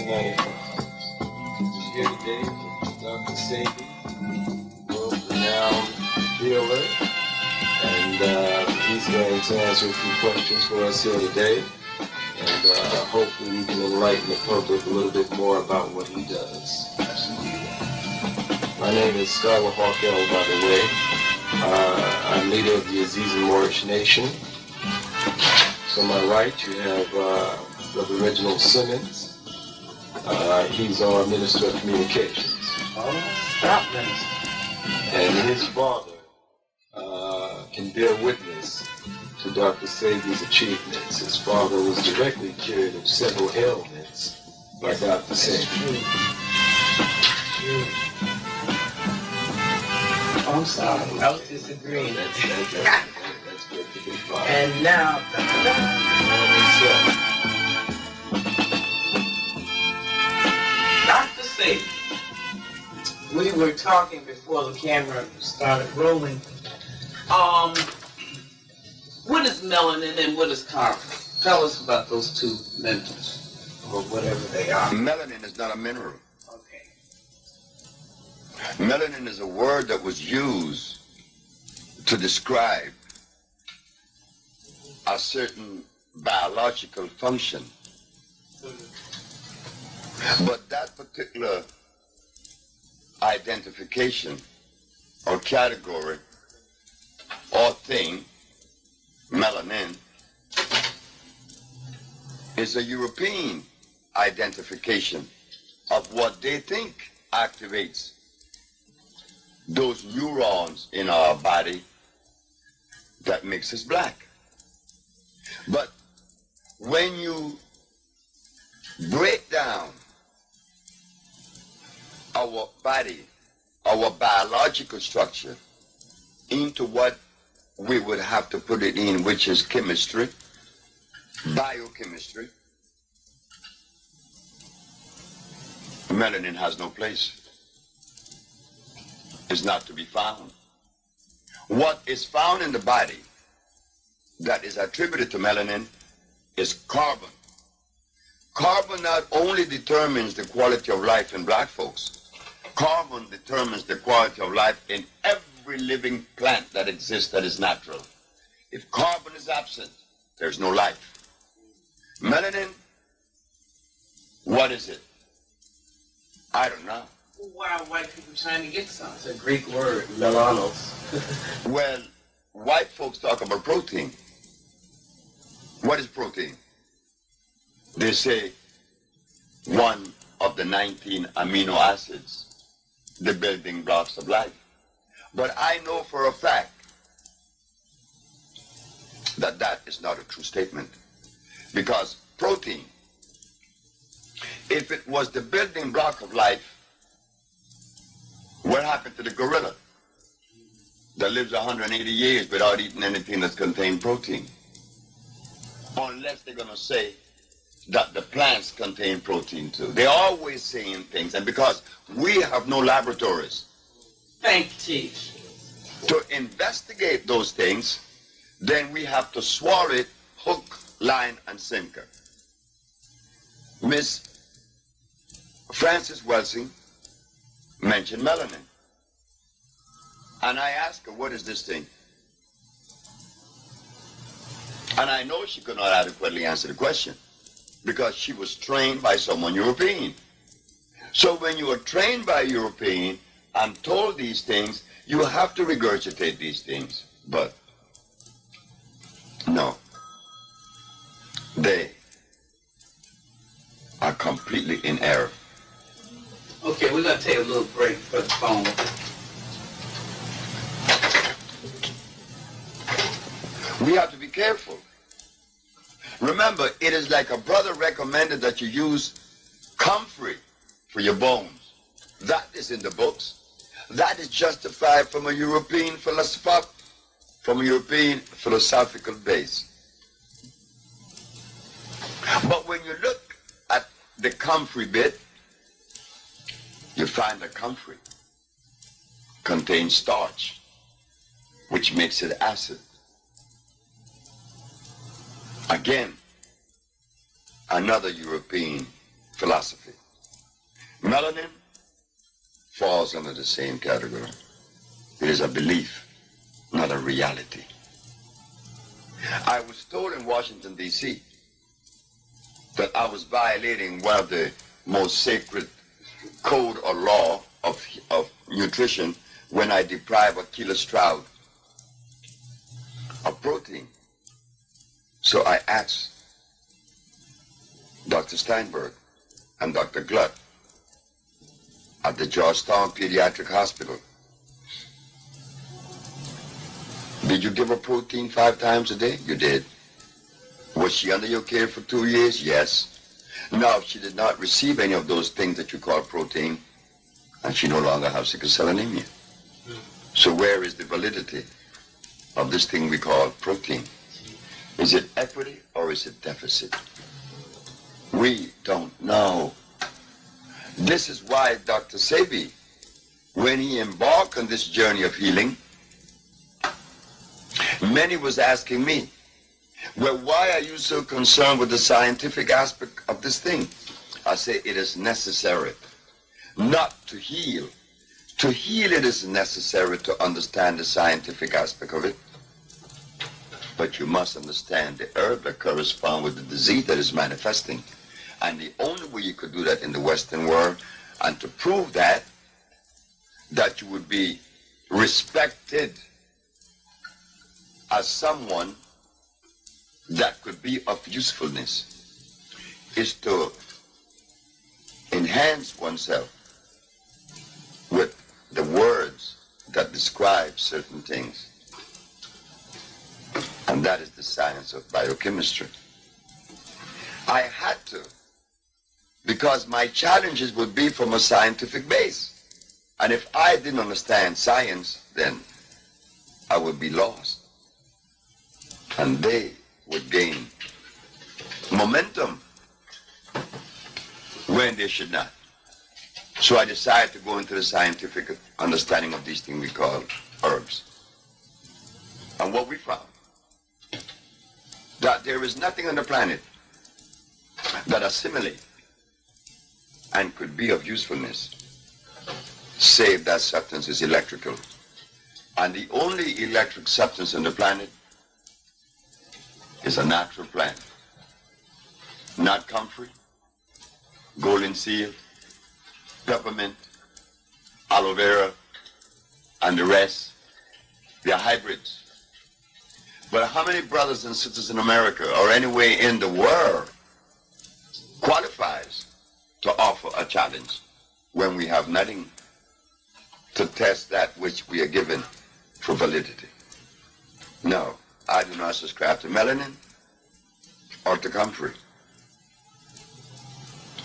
1995. Here today with Dr. Sebi, world-renowned healer, and he's going to answer a few questions for us here today, and hopefully we can enlighten the public a little bit more about what he does. My name is Skylar Hawkell, by the way. I'm leader of the Aziz and Moorish Nation. To my right, you have Brother Reginald Simmons. He's our Minister of Communications. Stop, Minister. And his father can bear witness to Dr. Sebi's achievements. His father was directly cured of several ailments by Dr. Sebi. I'm sorry, I was disagreeing. That's good to be fine. And now, Dr. Sebi, we were talking before the camera started rolling. What is melanin and what is carbon? Tell us about those two minerals, or whatever they are. Melanin is not a mineral. Okay. Melanin is a word that was used to describe a certain biological function. But that particular identification or category or thing, melanin, is a European identification of what they think activates those neurons in our body that makes us black. But when you break down our body, our biological structure, into what we would have to put it in, which is chemistry, biochemistry, melanin has no place. It's not to be found. What is found in the body that is attributed to melanin is carbon. Carbon not only determines the quality of life in black folks, carbon determines the quality of life in every living plant that exists that is natural. If carbon is absent, there's no life. Melanin, what is it? I don't know. Why are white people trying to get some? It's a Greek word, melanos. Well, white folks talk about protein. What is protein? They say one of the 19 amino acids, the building blocks of life. But I know for a fact that that is not a true statement. Because protein, if it was the building block of life, what happened to the gorilla that lives 180 years without eating anything that contains protein? Unless they're going to say that the plants contain protein too. They're always saying things, and because we have no laboratories to investigate those things, then we have to swallow it hook, line, and sinker. Miss Frances Welsing mentioned melanin. And I asked her, what is this thing? And I know she could not adequately answer the question because she was trained by someone European. So when you are trained by a European and told these things, you have to regurgitate these things. But no, they are completely in error. Okay, we're going to take a little break for the phone. We have to be careful. Remember, it is like a brother recommended that you use comfrey for your bones. That is in the books. That is justified from a European philosophical base. But when you look at the comfrey bit, you find that comfrey contains starch, which makes it acid. Again, another European philosophy. Melanin falls under the same category. It is a belief, not a reality. I was told in Washington, D.C., that I was violating one of the most sacred code or law of nutrition when I deprive a killer strout of protein. So I asked Dr. Steinberg and Dr. Glutt at the Georgetown Pediatric Hospital, did you give her protein 5 times a day? You did. Was she under your care for 2 years? Yes. Now, if she did not receive any of those things that you call protein, and she no longer has sickle cell anemia. So where is the validity of this thing we call protein? Is it equity or is it deficit? We don't know. This is why Dr. Sebi, when he embarked on this journey of healing, many was asking me, well, why are you so concerned with the scientific aspect of this thing? I say it is necessary not to heal. To heal, it is necessary to understand the scientific aspect of it. But you must understand the herb that corresponds with the disease that is manifesting. And the only way you could do that in the Western world, and to prove that you would be respected as someone that could be of usefulness, is to enhance oneself with the words that describe certain things. And that is the science of biochemistry. I had to, because my challenges would be from a scientific base. And if I didn't understand science, then I would be lost. And they would gain momentum when they should not. So I decided to go into the scientific understanding of these things we call herbs. And what we found, that there is nothing on the planet that assimilate and could be of usefulness, save that substance is electrical. And the only electric substance on the planet is a natural plant. Not comfrey, golden seal, peppermint, aloe vera, and the rest. They are hybrids. But how many brothers and sisters in America or anywhere in the world qualifies to offer a challenge when we have nothing to test that which we are given for validity? No, I do not subscribe to melanin or to comfrey.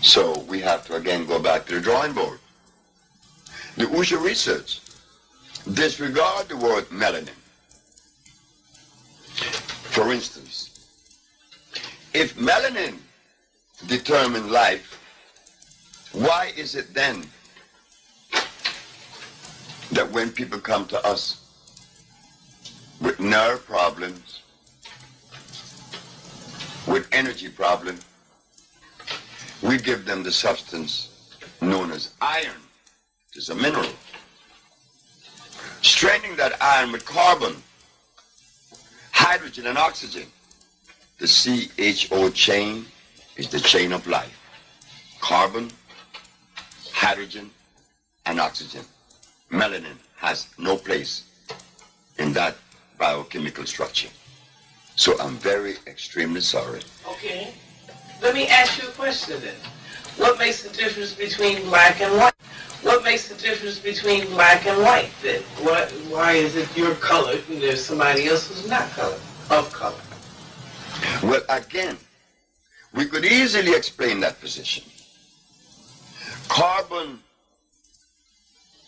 So we have to again go back to the drawing board. The Usha research disregard the word melanin. For instance, if melanin determines life, why is it then that when people come to us with nerve problems, with energy problem, we give them the substance known as iron, which is a mineral. Straining that iron with carbon, hydrogen and oxygen. The CHO chain is the chain of life. Carbon, hydrogen, and oxygen. Melanin has no place in that biochemical structure. So I'm very extremely sorry. Okay. Let me ask you a question then. What makes the difference between black and white? What makes the difference between black and white then? Why is it you're colored and there's somebody else who's not colored, of color? Well, again, we could easily explain that position. Carbon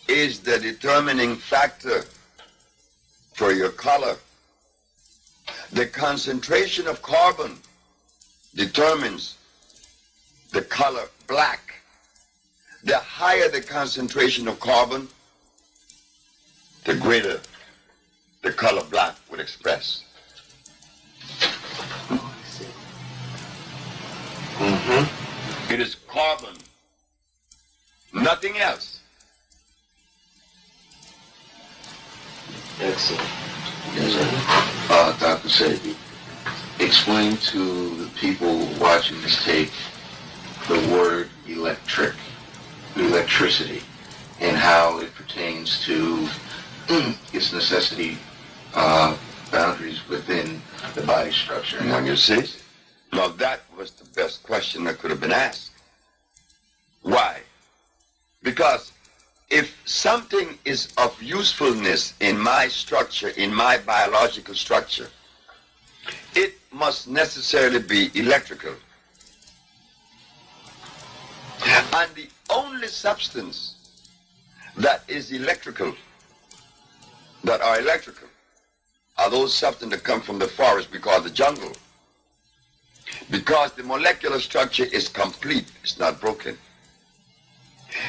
is the determining factor for your color. The concentration of carbon determines the color black. The higher the concentration of carbon, the greater the color black would express. It is carbon, Nothing else. Excellent. Yes, sir. Dr. Sebi, explain to the people watching this tape the word electricity, and how it pertains to its necessity boundaries within the body structure. Now you see, now that was the best question that could have been asked. Why? Because if something is of usefulness in my structure, in my biological structure, it must necessarily be electrical. And the only substance that is electrical, that are electrical, are those substances that come from the forest we call the jungle. Because the molecular structure is complete, it's not broken.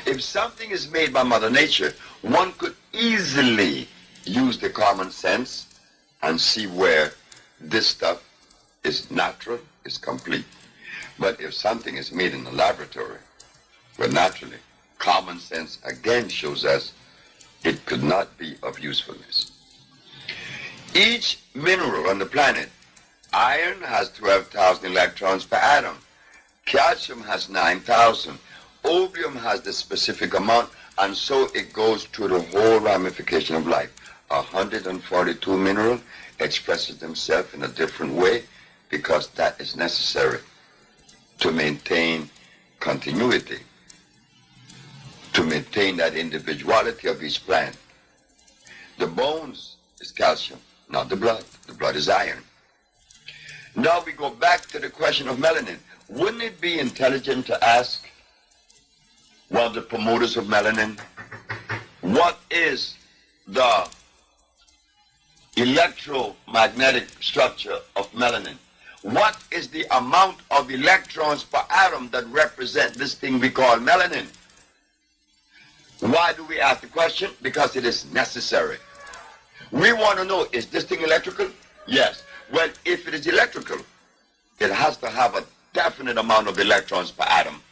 If something is made by Mother Nature, one could easily use the common sense and see where this stuff is natural, is complete. But if something is made in the laboratory, well, naturally, common sense again shows us it could not be of usefulness. Each mineral on the planet, iron has 12,000 electrons per atom, calcium has 9,000, opium has the specific amount, and so it goes through the whole ramification of life. 142 minerals expresses themselves in a different way because that is necessary to maintain continuity, to maintain that individuality of each plant. The bones is calcium, not the blood. The blood is iron. Now we go back to the question of melanin. Wouldn't it be intelligent to ask one of the promoters of melanin, what is the electromagnetic structure of melanin? What is the amount of electrons per atom that represent this thing we call melanin? Why do we ask the question? Because it is necessary. We want to know, is this thing electrical? Yes. Well, if it is electrical, it has to have a definite amount of electrons per atom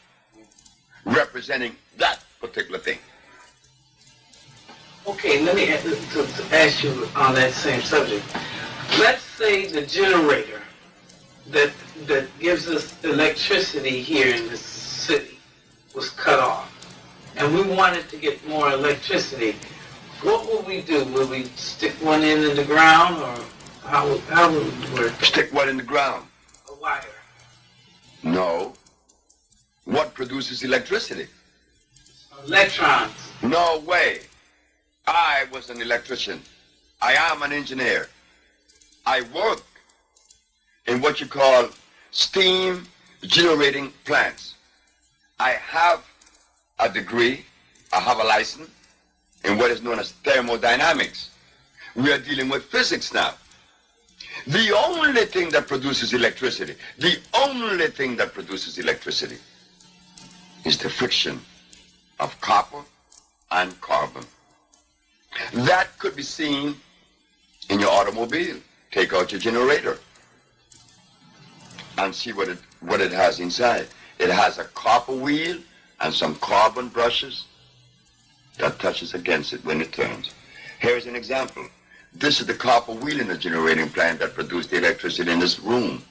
representing that particular thing. Okay, let me ask you on that same subject. Let's say the generator that gives us electricity here in this city was cut off, and we wanted to get more electricity. What would we do? Would we stick one in the ground, or how would it work? Stick what in the ground? A wire. No. What produces electricity? Electrons. No way. I was an electrician. I am an engineer. I work in what you call steam generating plants. I have a degree, I have a license in what is known as thermodynamics. We are dealing with physics now. The only thing that produces electricity, the only thing that produces electricity is the friction of copper and carbon. That could be seen in your automobile. Take out your generator and see what it has inside. It has a copper wheel and some carbon brushes that touches against it when it turns. Here's an example. This is the copper wheel in the generating plant that produced the electricity in this room.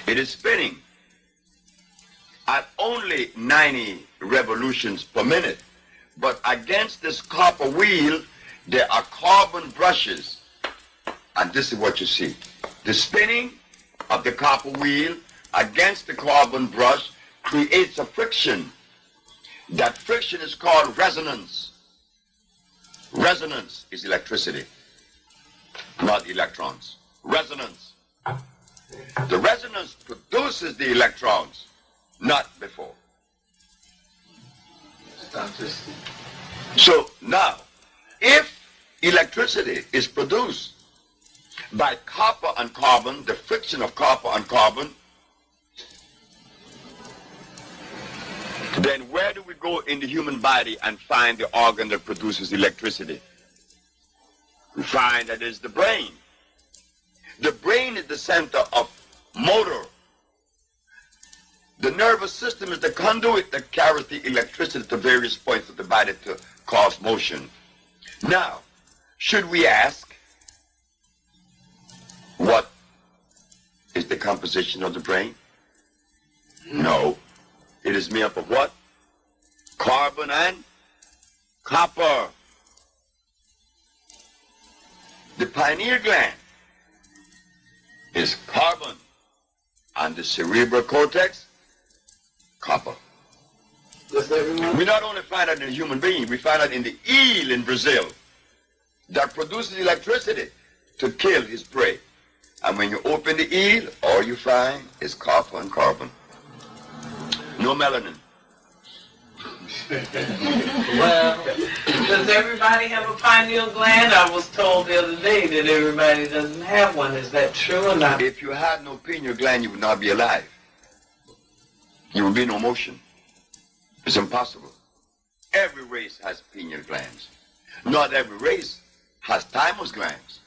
It is spinning at only 90 revolutions per minute. But against this copper wheel, there are carbon brushes. And this is what you see. The spinning of the copper wheel against the carbon brush creates a friction. That friction is called resonance. Resonance is electricity, not electrons. Resonance. The resonance produces the electrons, not before. So now, if electricity is produced by copper and carbon, the friction of copper and carbon, then where do we go in the human body and find the organ that produces electricity? We find that it's the brain. The brain is the center of motor. The nervous system is the conduit that carries the electricity to various points of the body to cause motion. Now, should we ask, what is the composition of the brain? No. It is made up of what? Carbon and copper. The pineal gland is carbon, and the cerebral cortex, copper. We not only find that in a human being, we find that in the eel in Brazil that produces electricity to kill his prey. And when you open the eel, all you find is copper and carbon. No melanin. Well, does everybody have a pineal gland? I was told the other day that everybody doesn't have one. Is that true or not? If you had no pineal gland, you would not be alive. You would be no motion. It's impossible. Every race has pineal glands. Not every race has thymus glands.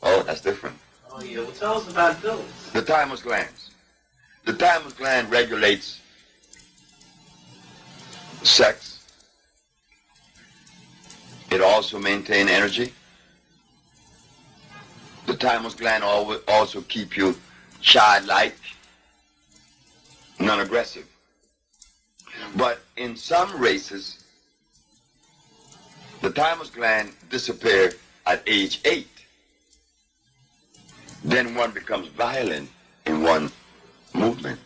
Oh, that's different. Oh, yeah. Well, tell us about those. The thymus glands. The thymus gland regulates sex. It also maintains energy. The thymus gland also keep you childlike, non-aggressive. But in some races, the thymus gland disappears at age 8. Then one becomes violent in one movement.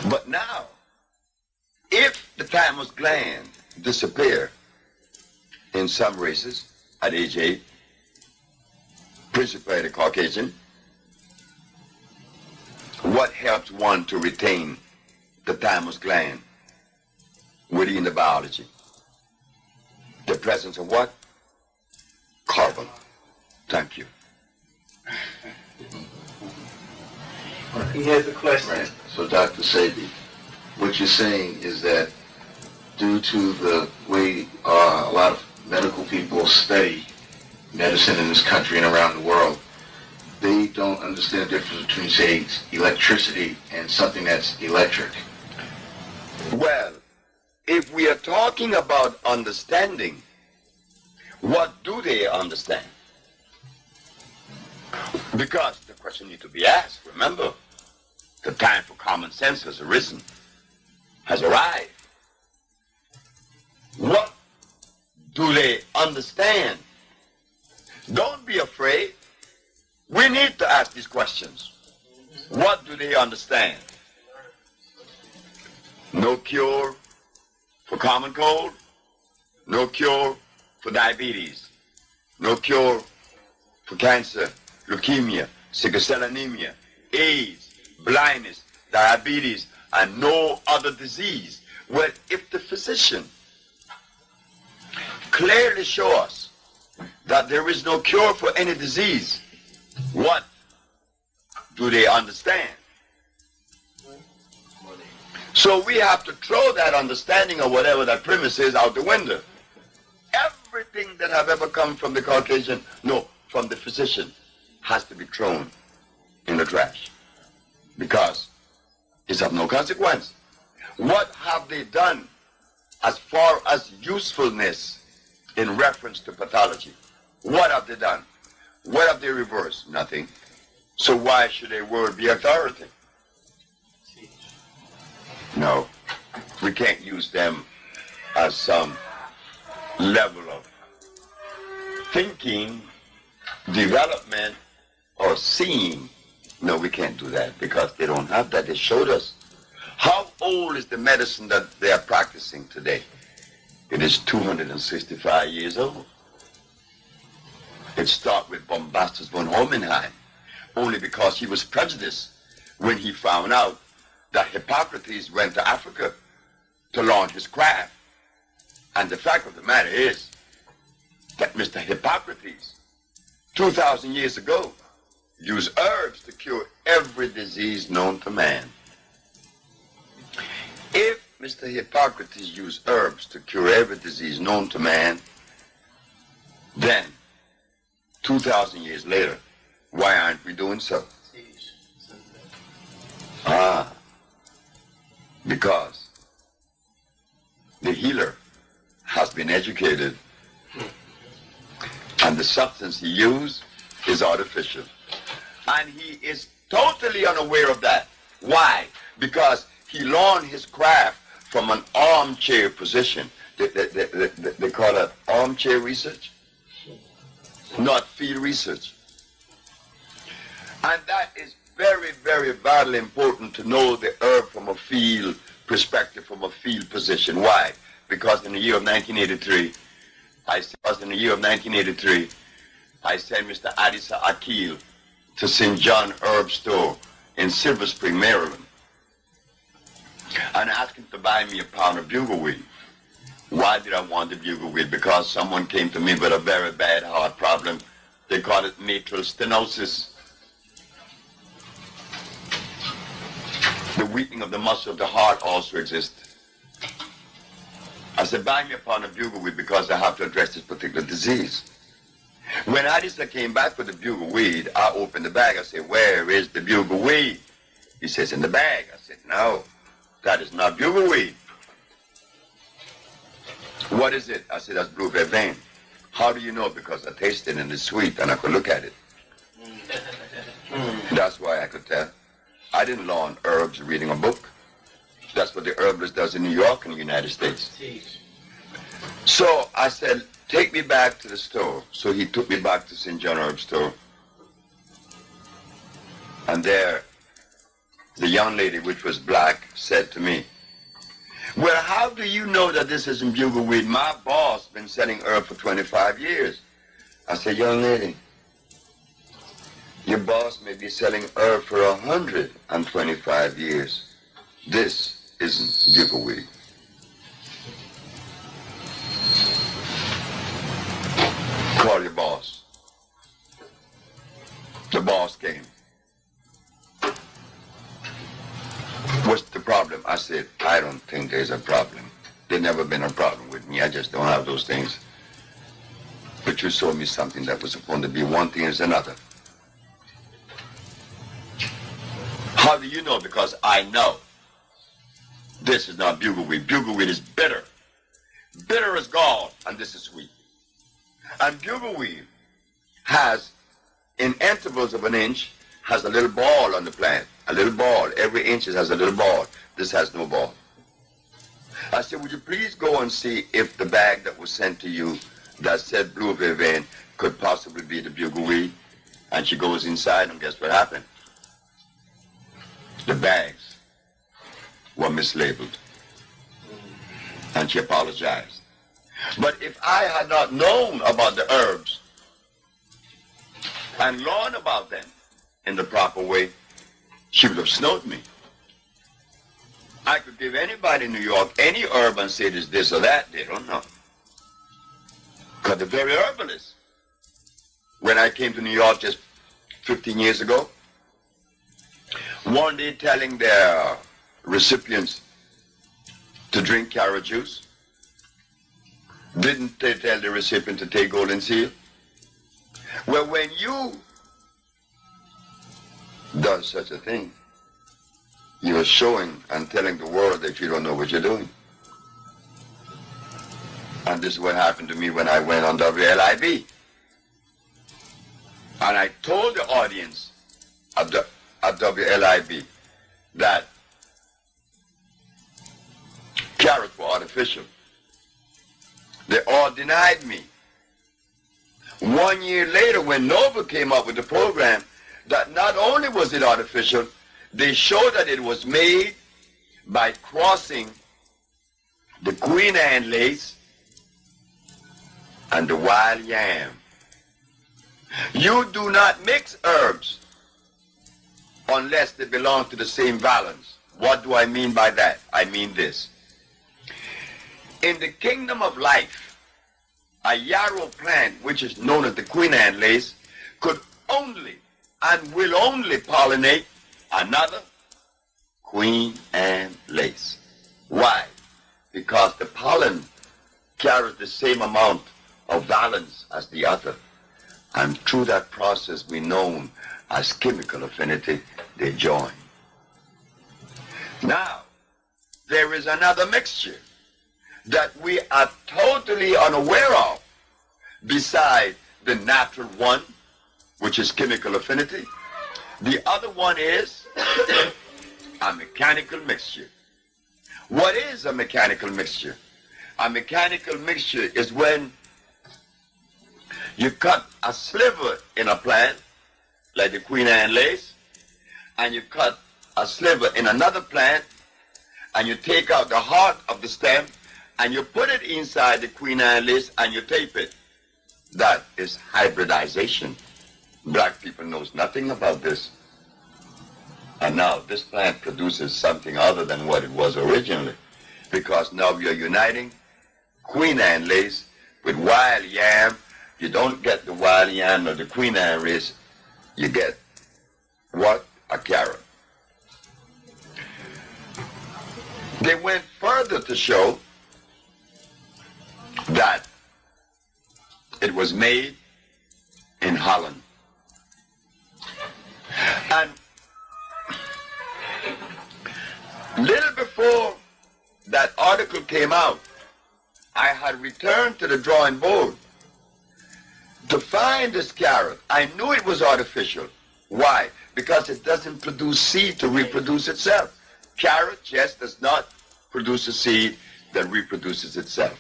But now, if the thymus gland disappear in some races at age 8, principally the Caucasian, what helps one to retain the thymus gland within the biology? The presence of what? Carbon. Thank you. He has a question. Right. So, Dr. Sebi, what you're saying is that due to the way a lot of medical people study medicine in this country and around the world, they don't understand the difference between, say, electricity and something that's electric. Well, if we are talking about understanding, what do they understand? Because the question needs to be asked. Remember, the time for common sense has arisen, has arrived. What do they understand? Don't be afraid. We need to ask these questions. What do they understand? No cure for common cold, no cure for diabetes, no cure for cancer, leukemia, sickle cell anemia, AIDS, blindness, diabetes, and no other disease. Well, if the physician clearly shows us that there is no cure for any disease, what do they understand? So we have to throw that understanding of whatever that premise is out the window. Everything that have ever come from the Caucasian, no, from the physician, has to be thrown in the trash because it's of no consequence. What have they done as far as usefulness in reference to pathology? What have they done? What have they reversed? Nothing. So why should a word be authority? No, we can't use them as some level of thinking, development, or seeing. No, we can't do that because they don't have that. They showed us. How old is the medicine that they are practicing today? It is 265 years old. It started with Bombastus von Hohenheim, only because he was prejudiced when he found out that Hippocrates went to Africa to learn his craft. And the fact of the matter is that Mr. Hippocrates, 2,000 years ago, used herbs to cure every disease known to man. If Mr. Hippocrates used herbs to cure every disease known to man, then 2,000 years later, why aren't we doing so? because the healer has been educated and the substance he used is artificial. And he is totally unaware of that. Why? Because he learned his craft from an armchair position. They call it armchair research, not field research. And that is very, very vitally important to know the herb from a field perspective, from a field position. Why? Because in the year of 1983, I sent Mr. Adisa Akil to St. John Herb Store in Silver Spring, Maryland, and asked him to buy me a pound of bugleweed. Why did I want the bugleweed? Because someone came to me with a very bad heart problem. They call it mitral stenosis. The weakening of the muscle of the heart also exists. I said, buy me a pound of bugleweed because I have to address this particular disease. When Adisa came back with the bugleweed, I opened the bag. I said, where is the bugleweed? He says, in the bag. I said, no, that is not bugleweed. What is it? I said, that's blue vervain. How do you know? Because I tasted it and it's sweet and I could look at it. That's why I could tell. I didn't learn herbs reading a book. That's what the herbalist does in New York and the United States. So I said, take me back to the store. So he took me back to St. John Herb Store. And there, the young lady, which was black, said to me, well, how do you know that this isn't bugleweed? My boss been selling herb for 25 years. I said, young lady, your boss may be selling herb for 125 years. This isn't bugleweed. Call your boss. The boss came. What's the problem? I said, I don't think there's a problem. There's never been a problem with me. I just don't have those things. But you showed me something that was supposed to be one thing is another. How do you know? Because I know. This is not bugleweed. Bugleweed is bitter. Bitter as gall, and this is sweet. And bugleweed has, in intervals of an inch, has a little ball on the plant. A little ball. Every inch has a little ball. This has no ball. I said, would you please go and see if the bag that was sent to you that said blue vervain could possibly be the bugleweed? And she goes inside, and guess what happened? The bags were mislabeled. And she apologized. But if I had not known about the herbs and learned about them in the proper way, she would have snowed me. I could give anybody in New York any herb and say it's this or that. They don't know. Because the very herbalists, when I came to New York just 15 years ago, one day telling their recipients to drink carrot juice, didn't they tell the recipient to take golden seal? Well, when you does such a thing, you are showing and telling the world that you don't know what you're doing. And this is what happened to me when I went on WLIB. And I told the audience at WLIB that carrots were artificial. They all denied me. 1 year later, when Nova came up with the program, that not only was it artificial, they showed that it was made by crossing the Queen Anne lace and the wild yam. You do not mix herbs unless they belong to the same valence. What do I mean by that? I mean this. In the kingdom of life, a yarrow plant, which is known as the Queen Anne lace, could only and will only pollinate another Queen Anne lace. Why? Because the pollen carries the same amount of valence as the other. And through that process we known as chemical affinity, they join. Now, there is another mixture that we are totally unaware of beside the natural one, which is chemical affinity. The other one is a mechanical mixture. What is a mechanical mixture? A mechanical mixture is when you cut a sliver in a plant, like the Queen Anne lace, and you cut a sliver in another plant, and you take out the heart of the stem, and you put it inside the Queen Anne lace, and you tape it. That is hybridization. Black people knows nothing about this. And now this plant produces something other than what it was originally, because now we are uniting Queen Anne lace with wild yam. You don't get the wild yam or the Queen Anne lace. You get what? A carrot. They went further to show that it was made in Holland. And little before that article came out, I had returned to the drawing board to find this carrot. I knew it was artificial. Why? Because it doesn't produce seed to reproduce itself. Carrot just does not produce a seed that reproduces itself.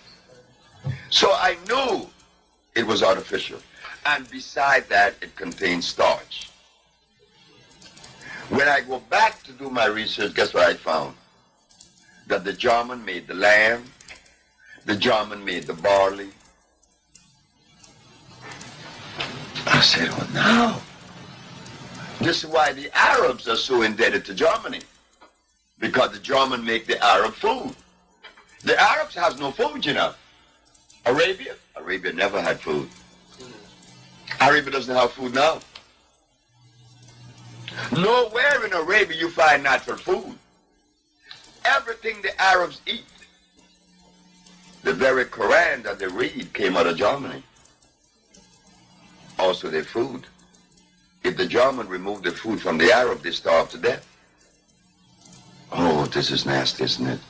So I knew it was artificial. And beside that, it contains starch. When I go back to do my research, guess what I found? That the German made the lamb, the German made the barley. I said, oh no. This is why the Arabs are so indebted to Germany. Because the German make the Arab food. The Arabs has no food, you know. Arabia never had food. Arabia doesn't have food now. Nowhere in Arabia you find natural food. Everything the Arabs eat, the very Quran that they read came out of Germany. Also their food. If the German removed the food from the Arab, they starve to death. Oh, this is nasty, isn't it?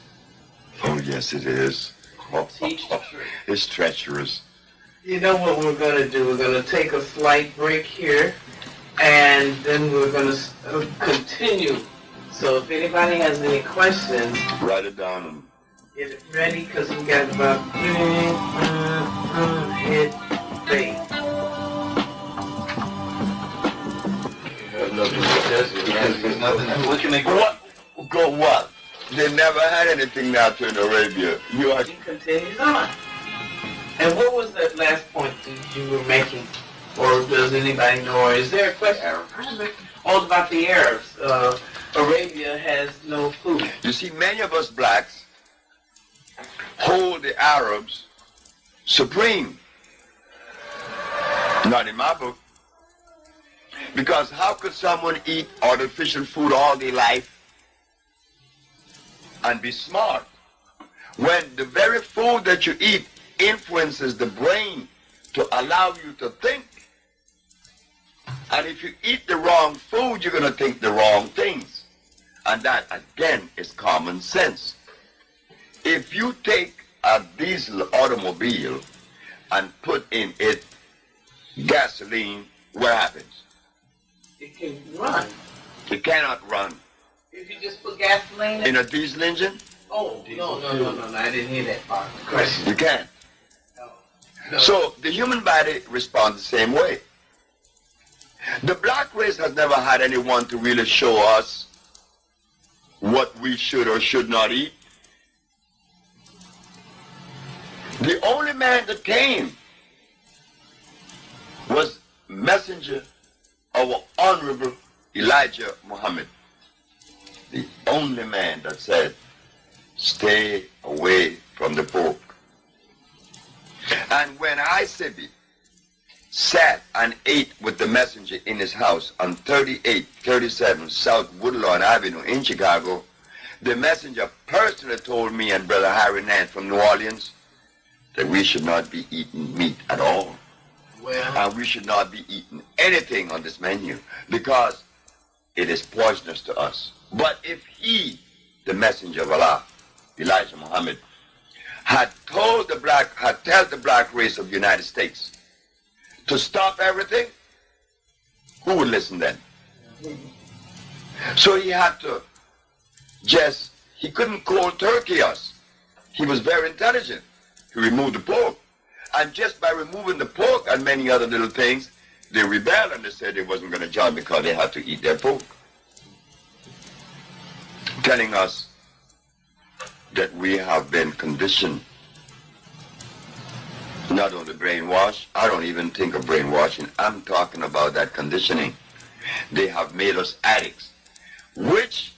Oh, yes, it is. Teach the truth. It's treacherous. You know what we're going to do? We're going to take a slight break here, and then we're going to continue. So if anybody has any questions, write it down and get it ready, because we got about hit bait. There's nothing. What can they go? What? Go what? They never had anything natural in Arabia. He continues on. And what was that last point that you were making? Or does anybody know? Or is there a question? All about the Arabs. Arabia has no food. You see, many of us blacks hold the Arabs supreme. Not in my book. Because how could someone eat artificial food all their life and be smart when the very food that you eat influences the brain to allow you to think? And if you eat the wrong food, you're going to think the wrong things. And that, again, is common sense. If you take a diesel automobile and put in it gasoline, what happens? It can run. It cannot run. If you just put gasoline In a diesel engine? Oh, no, I didn't hear that part of the question. You can't. No. So the human body responds the same way. The black race has never had anyone to really show us what we should or should not eat. The only man that came was messenger of Honorable Elijah Muhammad. The only man that said, stay away from the pork. And when I, Sebi, sat and ate with the messenger in his house on 3837 South Woodlawn Avenue in Chicago, the messenger personally told me and Brother Harry Nant from New Orleans that we should not be eating meat at all. Well, And we should not be eating anything on this menu because it is poisonous to us. But if he, the messenger of Allah, Elijah Muhammad, had told the black race of the United States to stop everything, who would listen then? So he had to he couldn't cold turkey us. He was very intelligent. He removed the pork. And just by removing the pork and many other little things, they rebelled and they said they wasn't going to join because they had to eat their pork. Telling us that we have been conditioned, not only brainwashed. I don't even think of brainwashing. I'm talking about that conditioning. They have made us addicts. Which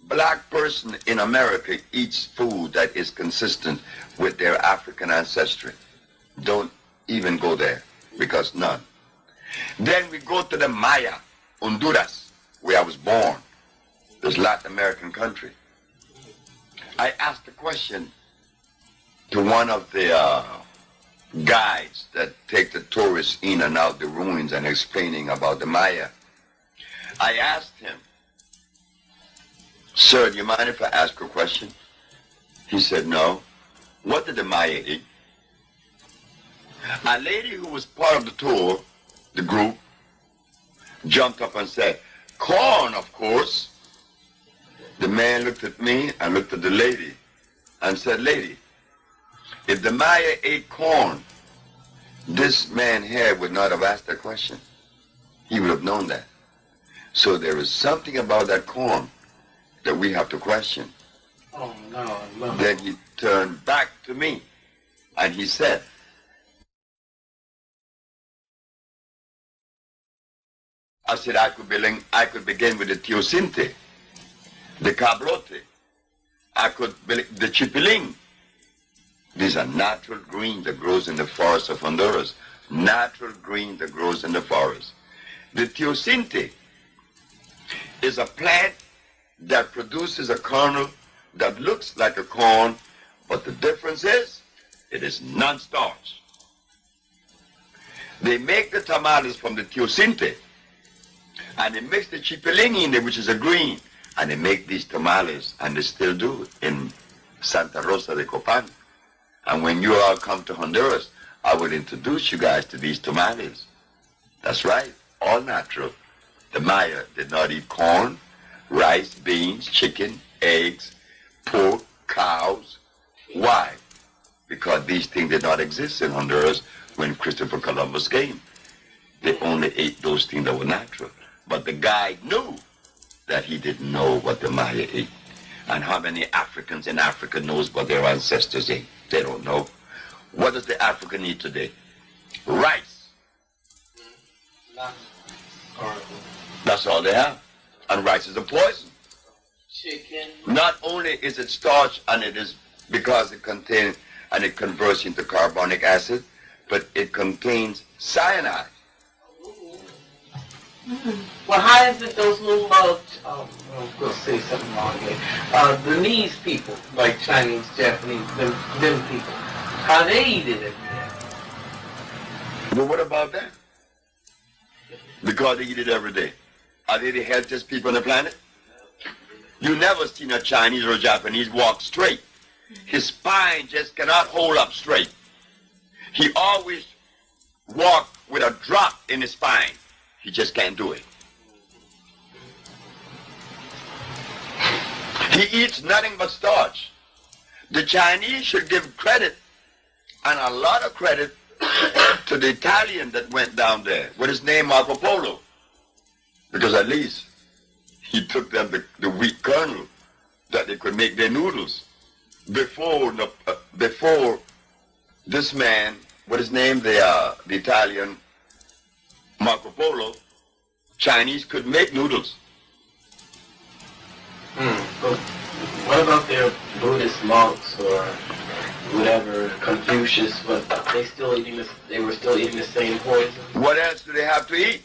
black person in America eats food that is consistent with their African ancestry? Don't even go there, because none. Then we go to the Maya, Honduras, where I was born. This Latin American country. I asked a question to one of the guides that take the tourists in and out the ruins and explaining about the Maya. I asked him, "Sir, do you mind if I ask a question?" He said, "No." "What did the Maya eat?" A lady who was part of the tour, the group, jumped up and said, "Corn, of course." The man looked at me and looked at the lady and said, "Lady, if the Maya ate corn, this man here would not have asked that question. He would have known that. So there is something about that corn that we have to question." Oh, no. Then he turned back to me and he said, I said I could begin with the teosinte, the cabrote, the chipiling. These are natural green that grows in the forest of Honduras. Natural green that grows in the forest. The teosinte is a plant that produces a kernel that looks like a corn, but the difference is it is non-starch. They make the tamales from the teosinte, and they mix the chipiling in there, which is a green, and they make these tamales, and they still do in Santa Rosa de Copan. And when you all come to Honduras, I will introduce you guys to these tamales. That's right, all natural. The Maya did not eat corn, rice, beans, chicken, eggs, pork, cows. Why? Because these things did not exist in Honduras when Christopher Columbus came. They only ate those things that were natural. But the guy knew that he didn't know what the Maya ate. And how many Africans in Africa knows what their ancestors ate? They don't know. What does the African eat today? Rice. That's all they have. And rice is a poison. Chicken. Not only is it starch, and it is because it contains, and it converts into carbonic acid, but it contains cyanide. Well, how is it those little, I'm going to say something wrong here. Burmese people, like Chinese, Japanese, them people, how they eat it every day? Well, what about that? Because they eat it every day. Are they the healthiest people on the planet? You never seen a Chinese or a Japanese walk straight. His spine just cannot hold up straight. He always walks with a drop in his spine. He just can't do it. He eats nothing but starch. The Chinese should give credit, and a lot of credit, to the Italian that went down there with his name Marco Polo. Because at least he took them the wheat kernel that they could make their noodles. Before this man, what his name, the Italian Marco Polo, Chinese could make noodles. But what about their Buddhist monks or whatever, Confucius? But they were still eating the same poison. What else do they have to eat?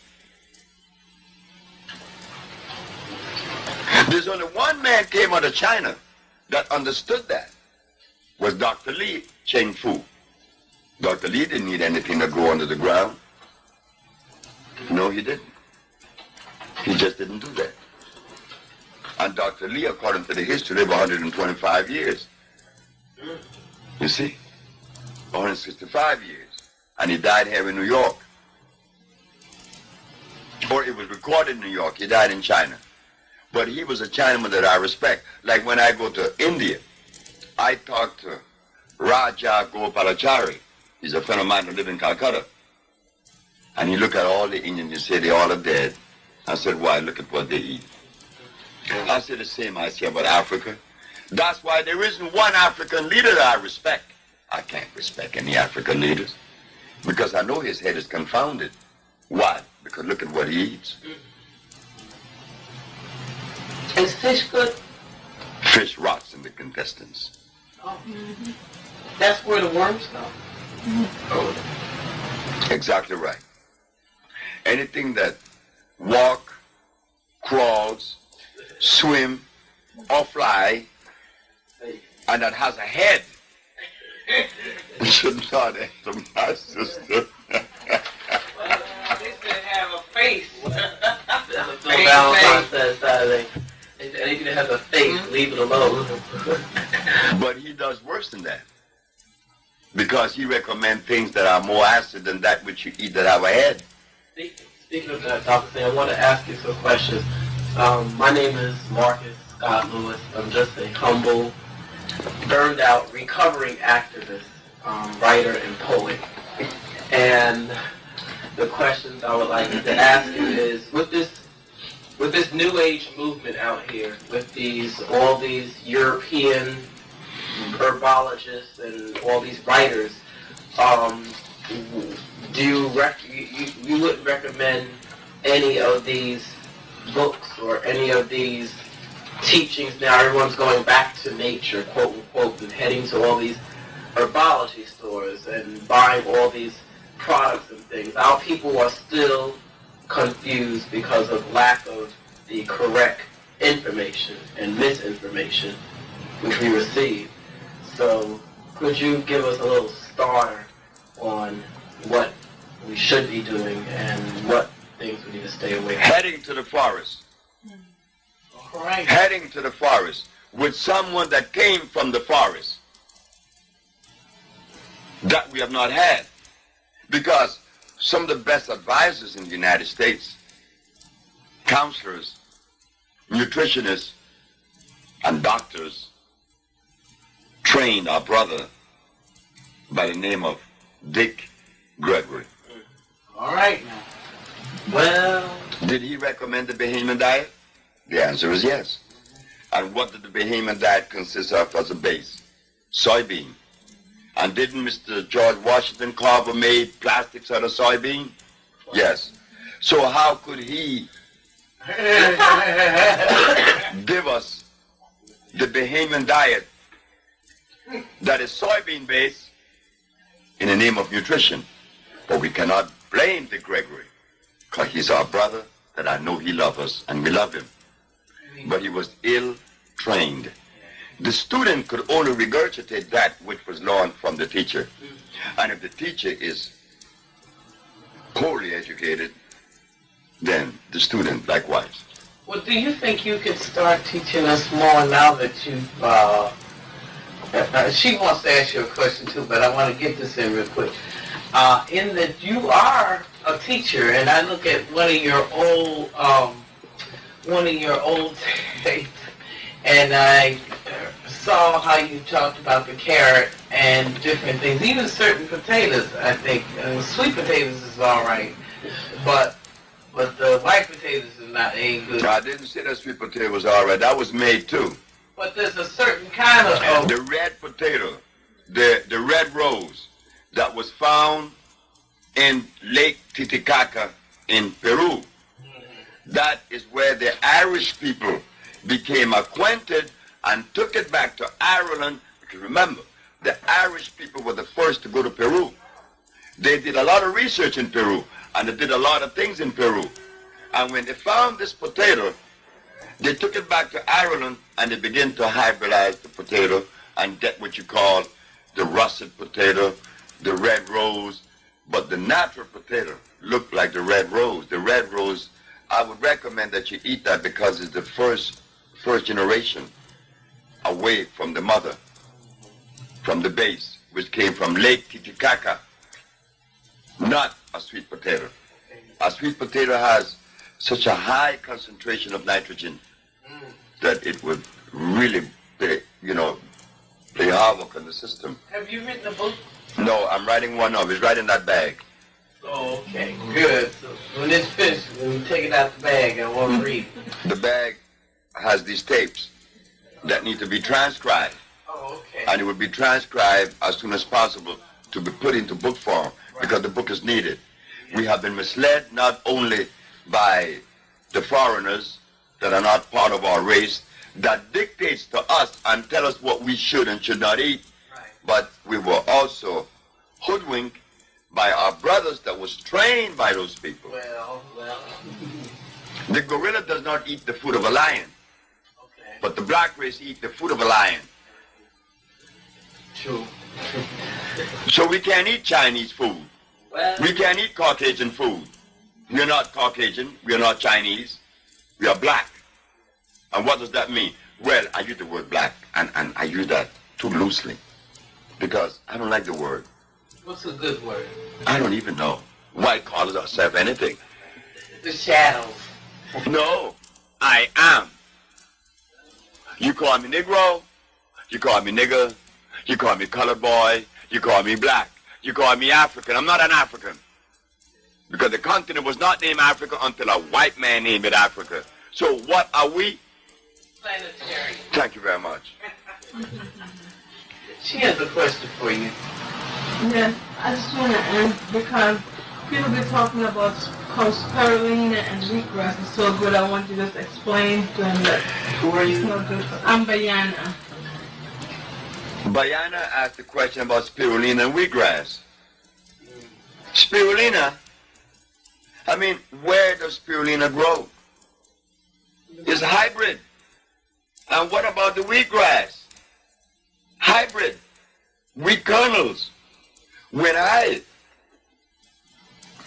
There's only one man came out of China that understood that. Was Dr. Li Cheng Fu. Dr. Li didn't need anything to grow under the ground. No, he didn't. He just didn't do that. And Dr. Li, according to the history, lived 125 years. You see? 165 years. And he died here in New York. Or it was recorded in New York. He died in China. But he was a Chinaman that I respect. Like when I go to India, I talk to Raja Gopalachari. He's a friend of mine who lives in Calcutta. And he look at all the Indians and say they all are dead. I said, why? Look at what they eat. I said the same I say about Africa. That's why there isn't one African leader that I respect. I can't respect any African leaders because I know his head is confounded. Why? Because look at what he eats. Is fish good? Fish rots in the intestines. Oh. That's where the worms go. Oh. Exactly right. Anything that walk, crawls, swim, or fly, and that has a head, should not enter my system. They should have a face. Bill Valentine says anything that has a face, leave it alone. But he does worse than that. Because he recommends things that are more acid than that which you eat that have a head. Speaking of that, Dr. Singh, I want to ask you some questions. My name is Marcus Scott Lewis. I'm just a humble, burned out, recovering activist, writer, and poet. And the questions I would like to ask you is, with this New Age movement out here, with all these European herbologists and all these writers, do you wouldn't recommend any of these books or any of these teachings? Now everyone's going back to nature, quote unquote, and heading to all these herbology stores and buying all these products and things. Our people are still confused because of lack of the correct information and misinformation which we receive. So could you give us a little starter on what we should be doing and what things we need to stay away from? Heading to the forest. All right. Heading to the forest with someone that came from the forest that we have not had. Because some of the best advisors in the United States, counselors, nutritionists, and doctors trained our brother by the name of Dick Gregory. All right now. Well, did he recommend the Bahamian diet? The answer is yes. And what did the Bahamian diet consist of as a base? Soybean. And didn't Mr. George Washington Carver made plastics out of soybean? Yes. So how could he give us the Bahamian diet that is soybean based in the name of nutrition? But we cannot blame Dick Gregory because he's our brother that I know he loves us and we love him. But he was ill trained. The student could only regurgitate that which was learned from the teacher. And if the teacher is poorly educated, then the student likewise. well, do you think you could start teaching us more now that you've, she wants to ask you a question too, but I want to get this in real quick. In that you are a teacher, and I look at one of your old tapes, and I saw how you talked about the carrot and different things, even certain potatoes. I think sweet potatoes is all right, but the white potatoes is not ain't good. I didn't say that sweet potato was all right. That was made too. But there's a certain kind of the red potato, the red rose that was found in Lake Titicaca in Peru. That is where the Irish people became acquainted and took it back to Ireland. Because remember, the Irish people were the first to go to Peru. They did a lot of research in Peru, and they did a lot of things in Peru. And when they found this potato, they took it back to Ireland, and they began to hybridize the potato and get what you call the russet potato, the red rose. But the natural potato looked like the red rose. The red rose, I would recommend that you eat that because it's the first generation away from the mother. from the base, which came from Lake Titicaca, not a sweet potato. A sweet potato has such a high concentration of nitrogen that it would really, play havoc on the system. Have you written a book? No, I'm writing one of it. It's right in that bag. Oh, okay, good. So when it's finished, when you take it out the bag, I want to read it. The bag has these tapes that need to be transcribed. Oh, okay. And it will be transcribed as soon as possible to be put into book form, because the book is needed. We have been misled not only by the foreigners that are not part of our race, that dictates to us and tell us what we should and should not eat, but we were also hoodwinked by our brothers that was trained by those people. Well. The gorilla does not eat the food of a lion, Okay. but the black race eat the food of a lion. True. So we can't eat Chinese food. Well, We can't eat Caucasian food. We're not Caucasian. We're not Chinese. We are black. And what does that mean? Well, I use the word black, and I use that too loosely, because I don't like the word. what's a good word? I don't even know. White collars ourselves anything. The shadows. No, I am. You call me Negro, you call me nigger, you call me colored boy, you call me black, you call me African. I'm not an African, because the continent was not named Africa until a white man named it Africa. So what are we? Planetary. Thank you very much. She has a question for you. Yes, I just want to end because people be talking about how spirulina and wheatgrass is so good. I want you to just explain to them that Who are it's you? no good. I'm Bayana. Bayana asked a question about spirulina and wheatgrass. Spirulina, I mean, where does spirulina grow? It's hybrid. And what about the wheatgrass? Hybrid. Wheat kernels. When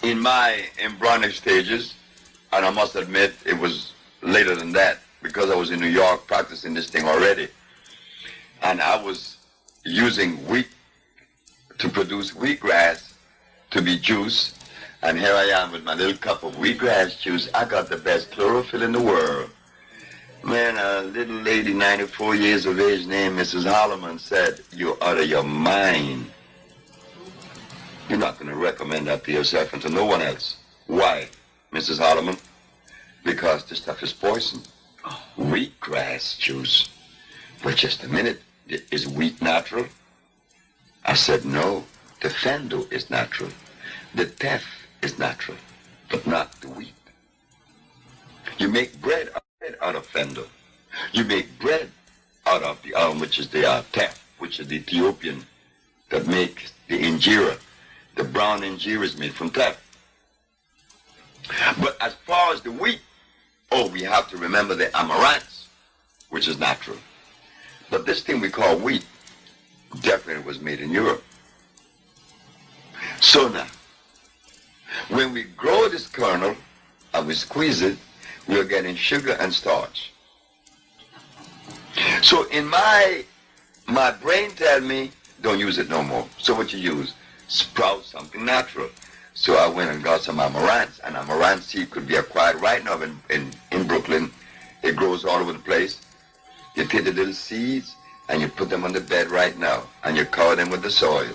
in my embryonic stages, and I must admit it was later than that, because I was in New York practicing this thing already, and I was using wheat to produce wheatgrass to be juice, and here I am with my little cup of wheatgrass juice. I got the best chlorophyll in the world. Man, a little lady, 94 years of age, named Mrs. Holloman, said, "You're out of your mind. You're not going to recommend that to yourself and to no one else." Why, Mrs. Holloman? Because this stuff is poison. Wheatgrass juice. But just a minute, is wheat natural? I said, no, the fendo is natural. The teff is natural, but not the wheat. You make bread out of fendo. You make bread out of the which is the teff, which is the Ethiopian that makes the injera. The brown injera is made from teff. But as far as the wheat, we have to remember the amaranth, which is natural. But this thing we call wheat definitely was made in Europe. So now, when we grow this kernel and we squeeze it, we are getting sugar and starch. So in my brain tell me, don't use it no more. So what you use? Sprout something natural. So I went and got some amaranth, and amaranth seed could be acquired right now in Brooklyn. It grows all over the place. You take the little seeds and you put them on the bed right now, and you cover them with the soil.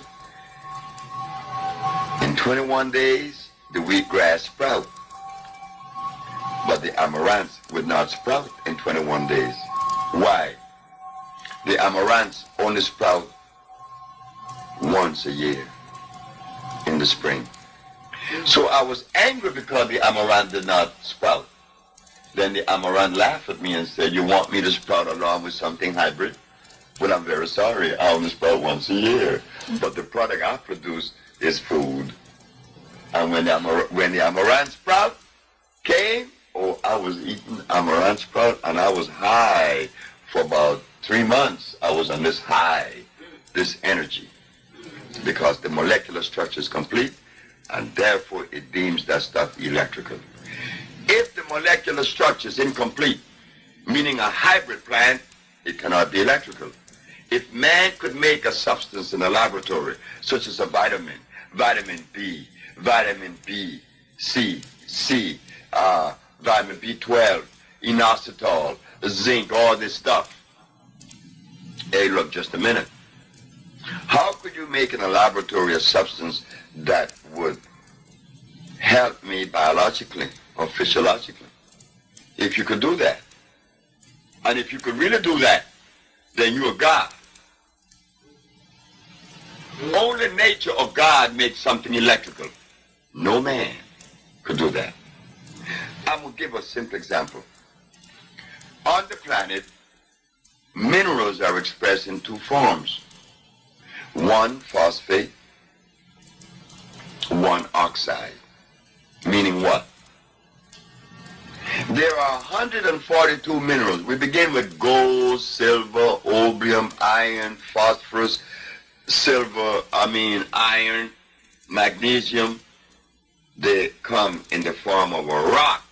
In 21 days, the wheatgrass sprout. But the amaranth would not sprout in 21 days. Why? The amaranth only sprout once a year in the spring. So I was angry because the amaranth did not sprout. Then the amaranth laughed at me and said, "You want me to sprout along with something hybrid?" Well, I'm very sorry. I only sprout once a year. But the product I produce is food. And when the amaranth sprout came, I was eating amaranth sprout, and I was high for about 3 months. I was on this high, this energy, because the molecular structure is complete, and therefore it deems that stuff electrical. If the molecular structure is incomplete, meaning a hybrid plant, it cannot be electrical. If man could make a substance in a laboratory, such as a vitamin, vitamin B, vitamin B, C, vitamin B12, inositol, zinc, all this stuff. Hey, look, just a minute. How could you make in a laboratory a substance that would help me biologically or physiologically? If you could do that, and if you could really do that, then you're God. Only nature of God makes something electrical. No man could do that. I'm going to give a simple example. On the planet, minerals are expressed in two forms. One phosphate, one oxide. Meaning what? There are 142 minerals. We begin with gold, silver, opium, iron, phosphorus, iron, magnesium. They come in the form of a rock.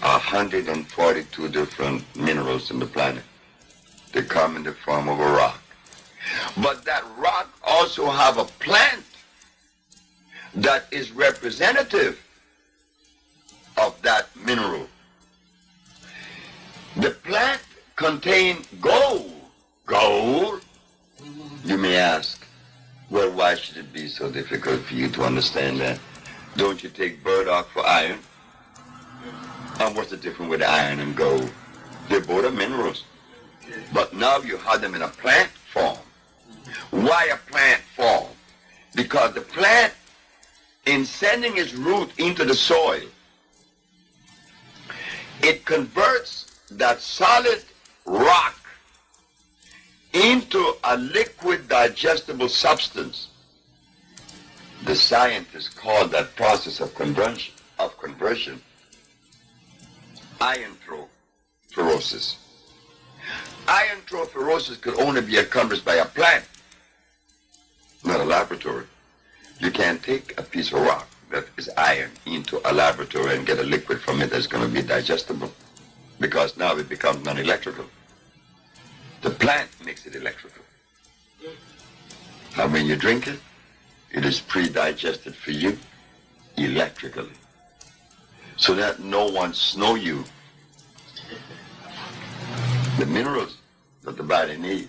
142 different minerals in the planet. They come in the form of a rock. But that rock also have a plant that is representative of that mineral. The plant contains gold. Gold? You may ask, well, why should it be so difficult for you to understand that? Don't you take burdock for iron? And what's the difference with iron and gold? They both are minerals. But now you have them in a plant form. Why a plant form? Because the plant, in sending its root into the soil, it converts that solid rock into a liquid digestible substance. The scientists call that process of conversion iontrophoresis. Iontrophoresis could only be accomplished by a plant, not a laboratory. You can't take a piece of rock that is iron into a laboratory and get a liquid from it that's going to be digestible, because now it becomes non-electrical. The plant makes it electrical. And when you drink it, it is pre-digested for you electrically, so that no one snow you. The minerals that the body needs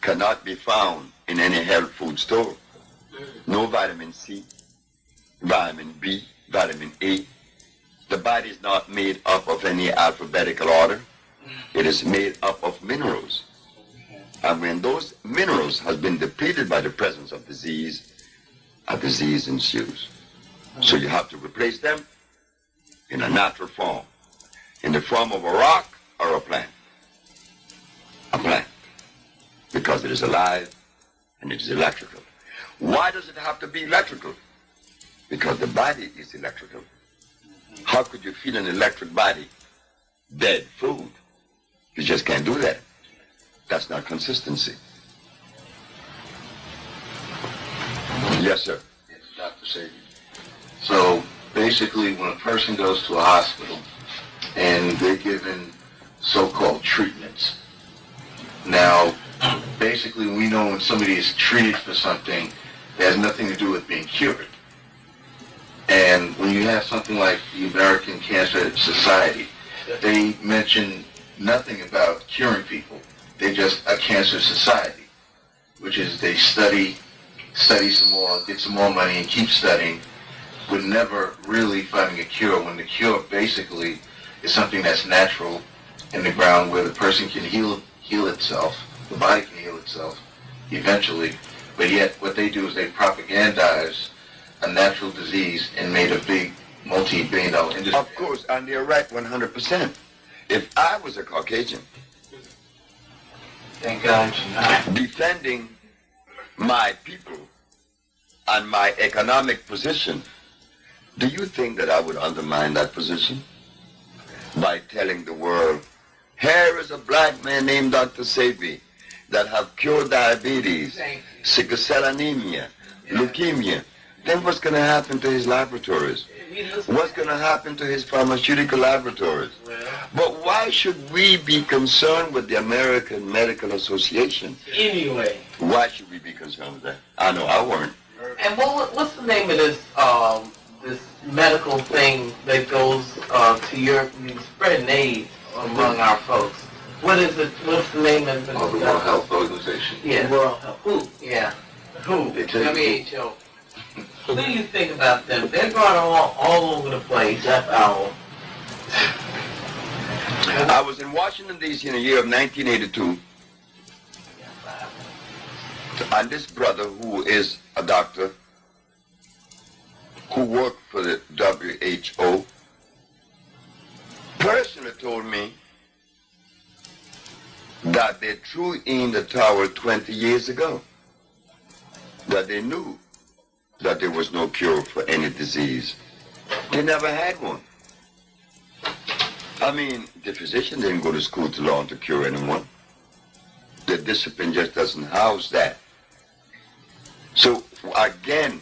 cannot be found in any health food store. No vitamin C, vitamin B, vitamin A. The body is not made up of any alphabetical order. It is made up of minerals. And when those minerals have been depleted by the presence of disease, a disease ensues. So you have to replace them in a natural form, in the form of a rock or a plant. A plant, because it is alive and it is electrical. Why does it have to be electrical? Because the body is electrical. How could you feel an electric body? Dead food. You just can't do that. That's not consistency. Yes, sir. Yes, Dr. Sebi. So basically, when a person goes to a hospital and they're given so-called treatments, now basically we know when somebody is treated for something, it has nothing to do with being cured. And when you have something like the American Cancer Society, they mention nothing about curing people. They're just a cancer society, which is they study some more, get some more money, and keep studying, with never really finding a cure, when the cure basically is something that's natural in the ground, where the person can heal itself, the body can heal itself eventually. But yet what they do is they propagandize a natural disease and made a big multi-billion-dollar industry. Of course, and you're right 100%. If I was a Caucasian, Thank God. defending my people and my economic position, do you think that I would undermine that position by telling the world, here is a black man named Dr. Sebi that have cured diabetes, sickle cell anemia, leukemia, then what's going to happen to his laboratories? What's going to happen to his pharmaceutical laboratories? But why should we be concerned with the American Medical Association? Anyway. Why should we be concerned with that? I know I weren't. And what's the name of this this medical thing that goes to Europe, spreading AIDS among our folks? What is it? What's the name of it? The World Health Organization. Yeah. World Health. Who? Yeah. Who? WHO. What do you think about them? They're going all over the place. That's our. I was in Washington, D.C. in the year of 1982, and this brother, who is a doctor, who worked for the WHO, personally told me that they threw in the towel 20 years ago, that they knew that there was no cure for any disease. They never had one. I mean, the physician didn't go to school to learn to cure anyone. The discipline just doesn't house that. So, again,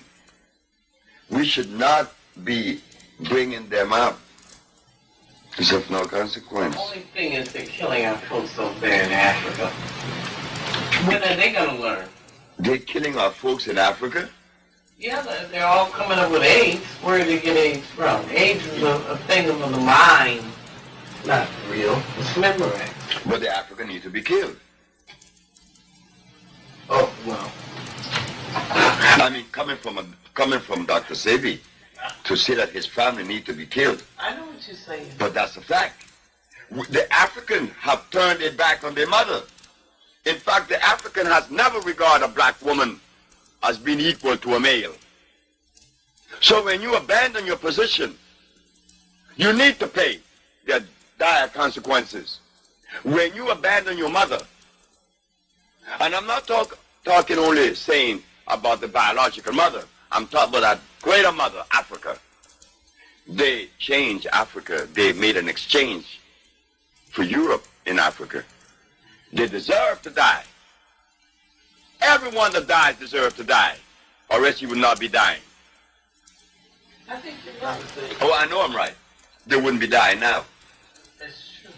we should not be bringing them up as of no consequence. The only thing is they're killing our folks over there in Africa. When are they going to learn? They're killing our folks in Africa? Yeah, they're all coming up with AIDS. Where do they get AIDS from? AIDS is a thing of the mind. Not real. It's memory. But the African need to be killed. Oh, well. I mean, coming from Dr. Sebi to say that his family need to be killed. I know what you're saying. But that's a fact. The African have turned their back on their mother. In fact, the African has never regarded a black woman as being equal to a male. So when you abandon your position, you need to pay the dire consequences. When you abandon your mother, and I'm not talking only saying about the biological mother, I'm talking about that greater mother, Africa. They changed Africa. They made an exchange for Europe in Africa. They deserve to die. Everyone that dies deserves to die, or else you would not be dying. I think you're right. Oh, I know I'm right. They wouldn't be dying now. That's true.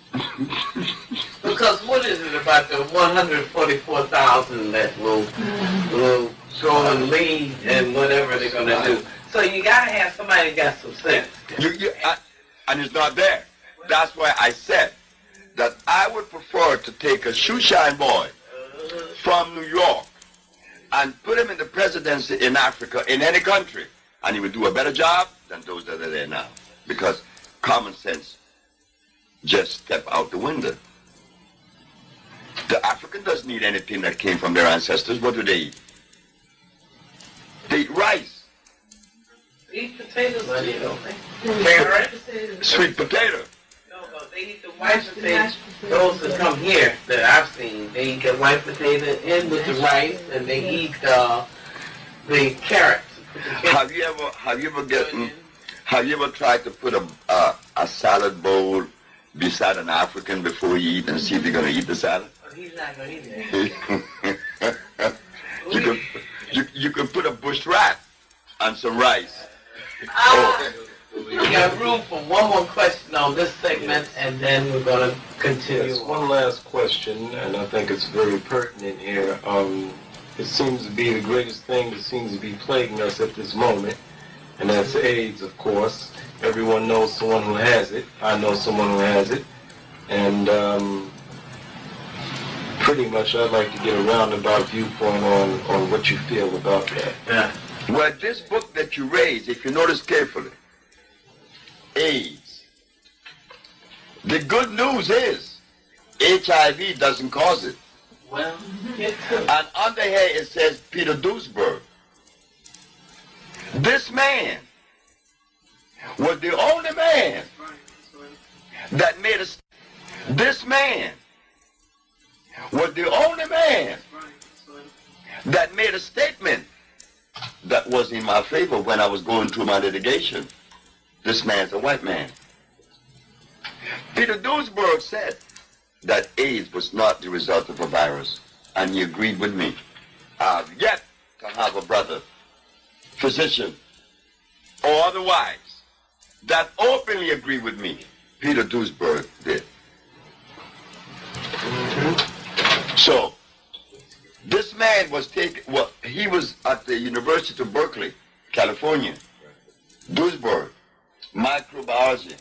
Because what is it about the 144,000 that will go and lead and whatever they're going to do? So you got to have somebody that got some sense. And it's not there. That's why I said that I would prefer to take a shoeshine boy from New York and put him in the presidency in Africa, in any country, and he would do a better job than those that are there now. Because common sense just step out the window. The African doesn't need anything that came from their ancestors. What do they eat? They eat rice. Eat potatoes, don't they? Carrot. Sweet potato. No, they eat the white potatoes. Those that come here that I've seen, they eat the white potato in with the rice, and they eat the carrots. Have you ever tried to put a salad bowl beside an African before you eat and see if they're going to eat the salad? Oh, he's not going to eat that. you can put a bush rat and some rice. We got room for one more question on this segment, and then we're going to continue. Yes, one last question, and I think it's very pertinent here. It seems to be the greatest thing that seems to be plaguing us at this moment, and that's AIDS, of course. Everyone knows someone who has it. I know someone who has it. And pretty much I'd like to get a roundabout viewpoint on what you feel about that. Yeah. Well, this book that you raised, if you notice carefully, AIDS. The good news is HIV doesn't cause it. Well, and under here it says Peter Duesberg. This man was the only man that made a. This man was the only man that made a statement that was in my favor when I was going through my litigation. This man's a white man. Peter Duesberg said that AIDS was not the result of a virus, and he agreed with me. I've yet to have a brother physician or otherwise that openly agree with me. Peter Duesberg did. So, this man was he was at the University of Berkeley, California. Duesberg, microbiology,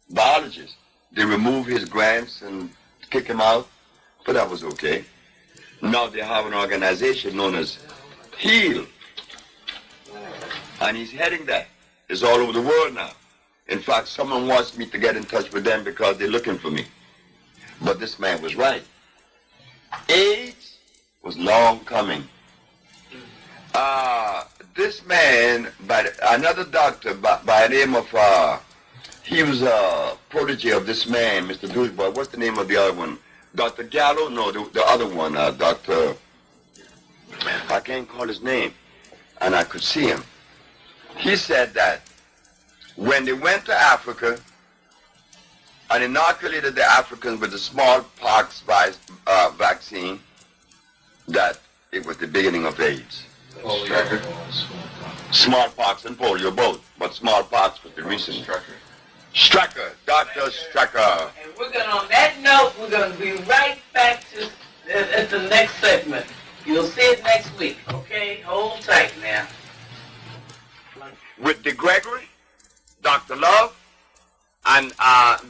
biologist. They removed his grants and kick him out, but that was okay. Now they have an organization known as HEAL, and he's heading that. It's all over the world now. In fact, someone wants me to get in touch with them because they're looking for me. But this man was right. AIDS was long coming. This man, another doctor by the name of, he was a protege of this man, Mr. Duesberg. What's the name of the other one? Dr. Gallo? No, the other one, Dr. I can't call his name. And I could see him. He said that when they went to Africa and inoculated the Africans with the smallpox vaccine, that it was the beginning of AIDS. Smallpox and polio both, but smallpox was the recent. Strecker, Dr. Strecker. And we're going to, on that note, we're going to be right back to at the next segment. You'll see it next week, okay? Hold tight now. With De Gregory, Dr. Love, and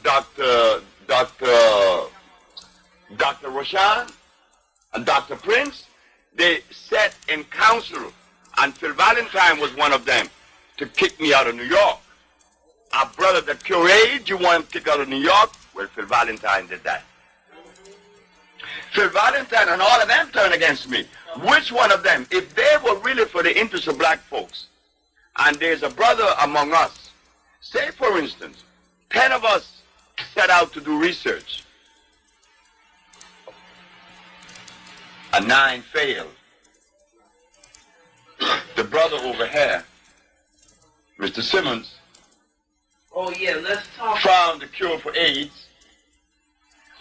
Dr. Roshan, and Dr. Prince, they sat in council, and Phil Valentine was one of them, to kick me out of New York. Our brother, the cure AIDS, you want him kicked out of New York? Well, Phil Valentine did that. Phil Valentine and all of them turned against me. Which one of them? If they were really for the interest of black folks, and there's a brother among us, say for instance, 10 of us set out to do research, and 9 failed. The brother over here, Mr. Simmons, Oh yeah, let's talk. found the cure for AIDS.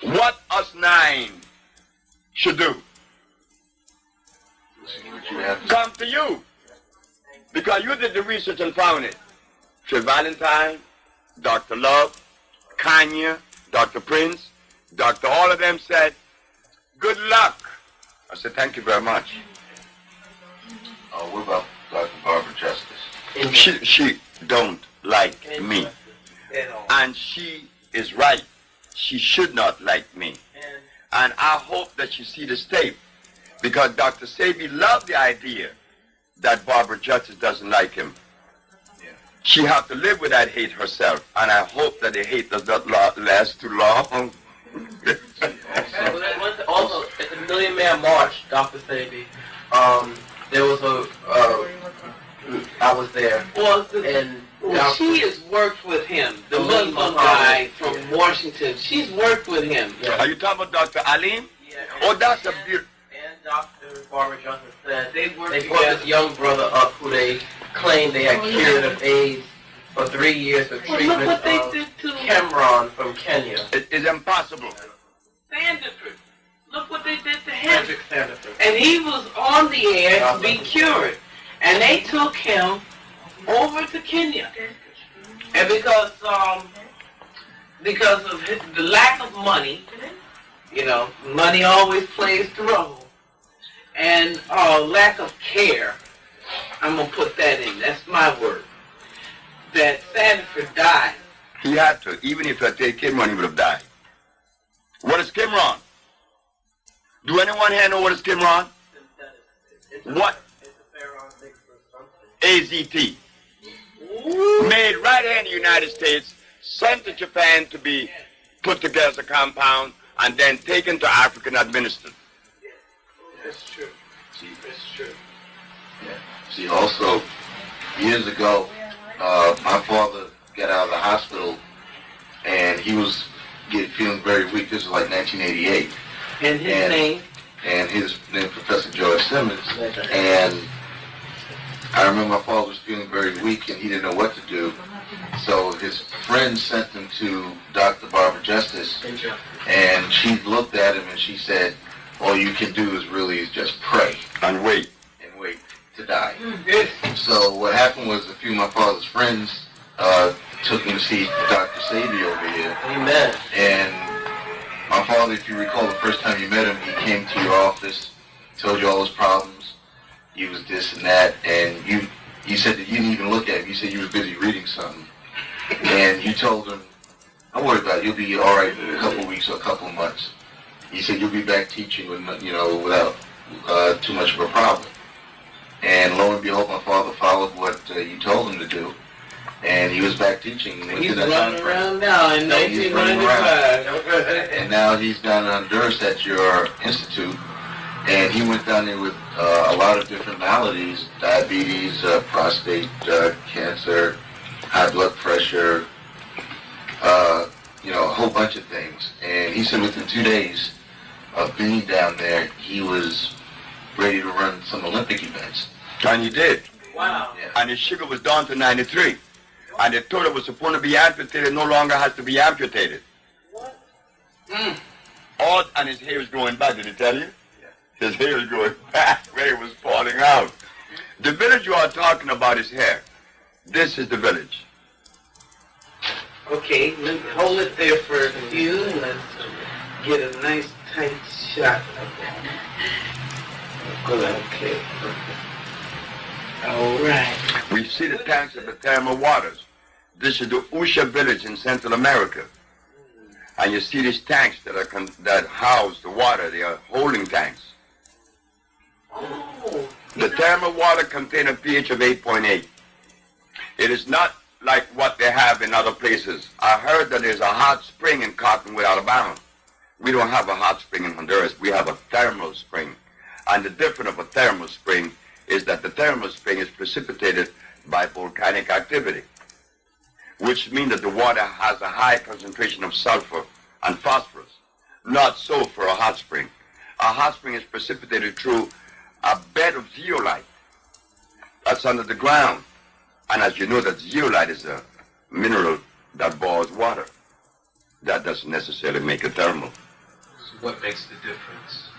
What us 9 should do? Come to you. Because you did the research and found it. Phil Valentine, Dr. Love, Kanye, Dr. Prince, Dr. all of them said, good luck. I said, thank you very much. What about Dr. Barbara Justice? She don't like me. And she is right. She should not like me. And I hope that she see this tape. Because Dr. Sebi loved the idea that Barbara Justice doesn't like him. Yeah. She have to live with that hate herself. And I hope that the hate does not last too long. Also, at the Million Man March, Dr. Sebi, there was I was there. Well, and she has worked with him, the Muslim guy from Washington. She's worked with him. Yeah. Are you talking about Dr. Alim? Yeah, Oh, that's a beautiful... And Dr. Barbara Justice said They brought together. this young brother up who they claimed they had cured of AIDS for 3 years with Well, treatment look what they of did to Cameron from Kenya. It is impossible. Sandiford. Look what they did to him. Cedric Sandiford. And he was on the air to be cured. And they took him over to Kenya. And because of the lack of money, you know, money always plays the role, and lack of care, I'm going to put that in, that's my word, that Sandiford died. He had to. Even if I take Cameron, he would have died. What is Cameron? Do anyone here know what is Cameron? What? AZT. Made right here in the United States, sent to Japan to be put together as a compound, and then taken to Africa and administered. That's true. That's true. Yeah. See, also, years ago, my father got out of the hospital, and he was feeling very weak. This was like 1988. And his name? And his name, Professor George Simmons. And I remember my father was feeling very weak, and he didn't know what to do. So his friend sent him to Dr. Barbara Justice, and she looked at him and she said, all you can do is just pray. And wait. And wait to die. Yes. So what friends took me to see Dr. Sebi over here. Amen. And my father, if you recall, the first time you met him, he came to your office, told you all his problems. He was this and that, and you said that you didn't even look at him. You said you was busy reading something. And you told him, don't worry about it, you'll be all right in a couple of weeks or a couple of months. He said you'll be back teaching with, without too much of a problem. And lo and behold, my father followed what you told him to do, and he was back teaching. He's running around now in He's running around. 1995. And now he's down in Honduras at your institute, and he went down there with a lot of different maladies: diabetes, prostate cancer, high blood pressure, a whole bunch of things. And he said within 2 days of being down there, he was ready to run some Olympic events. And he did. Wow. Yeah. And his sugar was down to 93. And they told it was supposed to be amputated, no longer has to be amputated. What? And his hair was growing back, did he tell you? Yeah. His hair was growing back where it was falling out. The village you are talking about is here. This is the village. Okay, let me hold it there for a few and let's get a nice tight shot of that. Okay. All right. We see the tanks of the thermal waters. This is the Usha village in Central America. And you see these tanks that house the water. They are holding tanks. Oh. The thermal water contains a pH of 8.8. It is not like what they have in other places. I heard that there's a hot spring in Cottonwood, Alabama. We don't have a hot spring in Honduras. We have a thermal spring. And the difference of a thermal spring is that the thermal spring is precipitated by volcanic activity, which means that the water has a high concentration of sulfur and phosphorus. Not so for a hot spring. A hot spring is precipitated through a bed of zeolite that's under the ground. And as you know, that zeolite is a mineral that boils water. That doesn't necessarily make it thermal. So what makes the difference?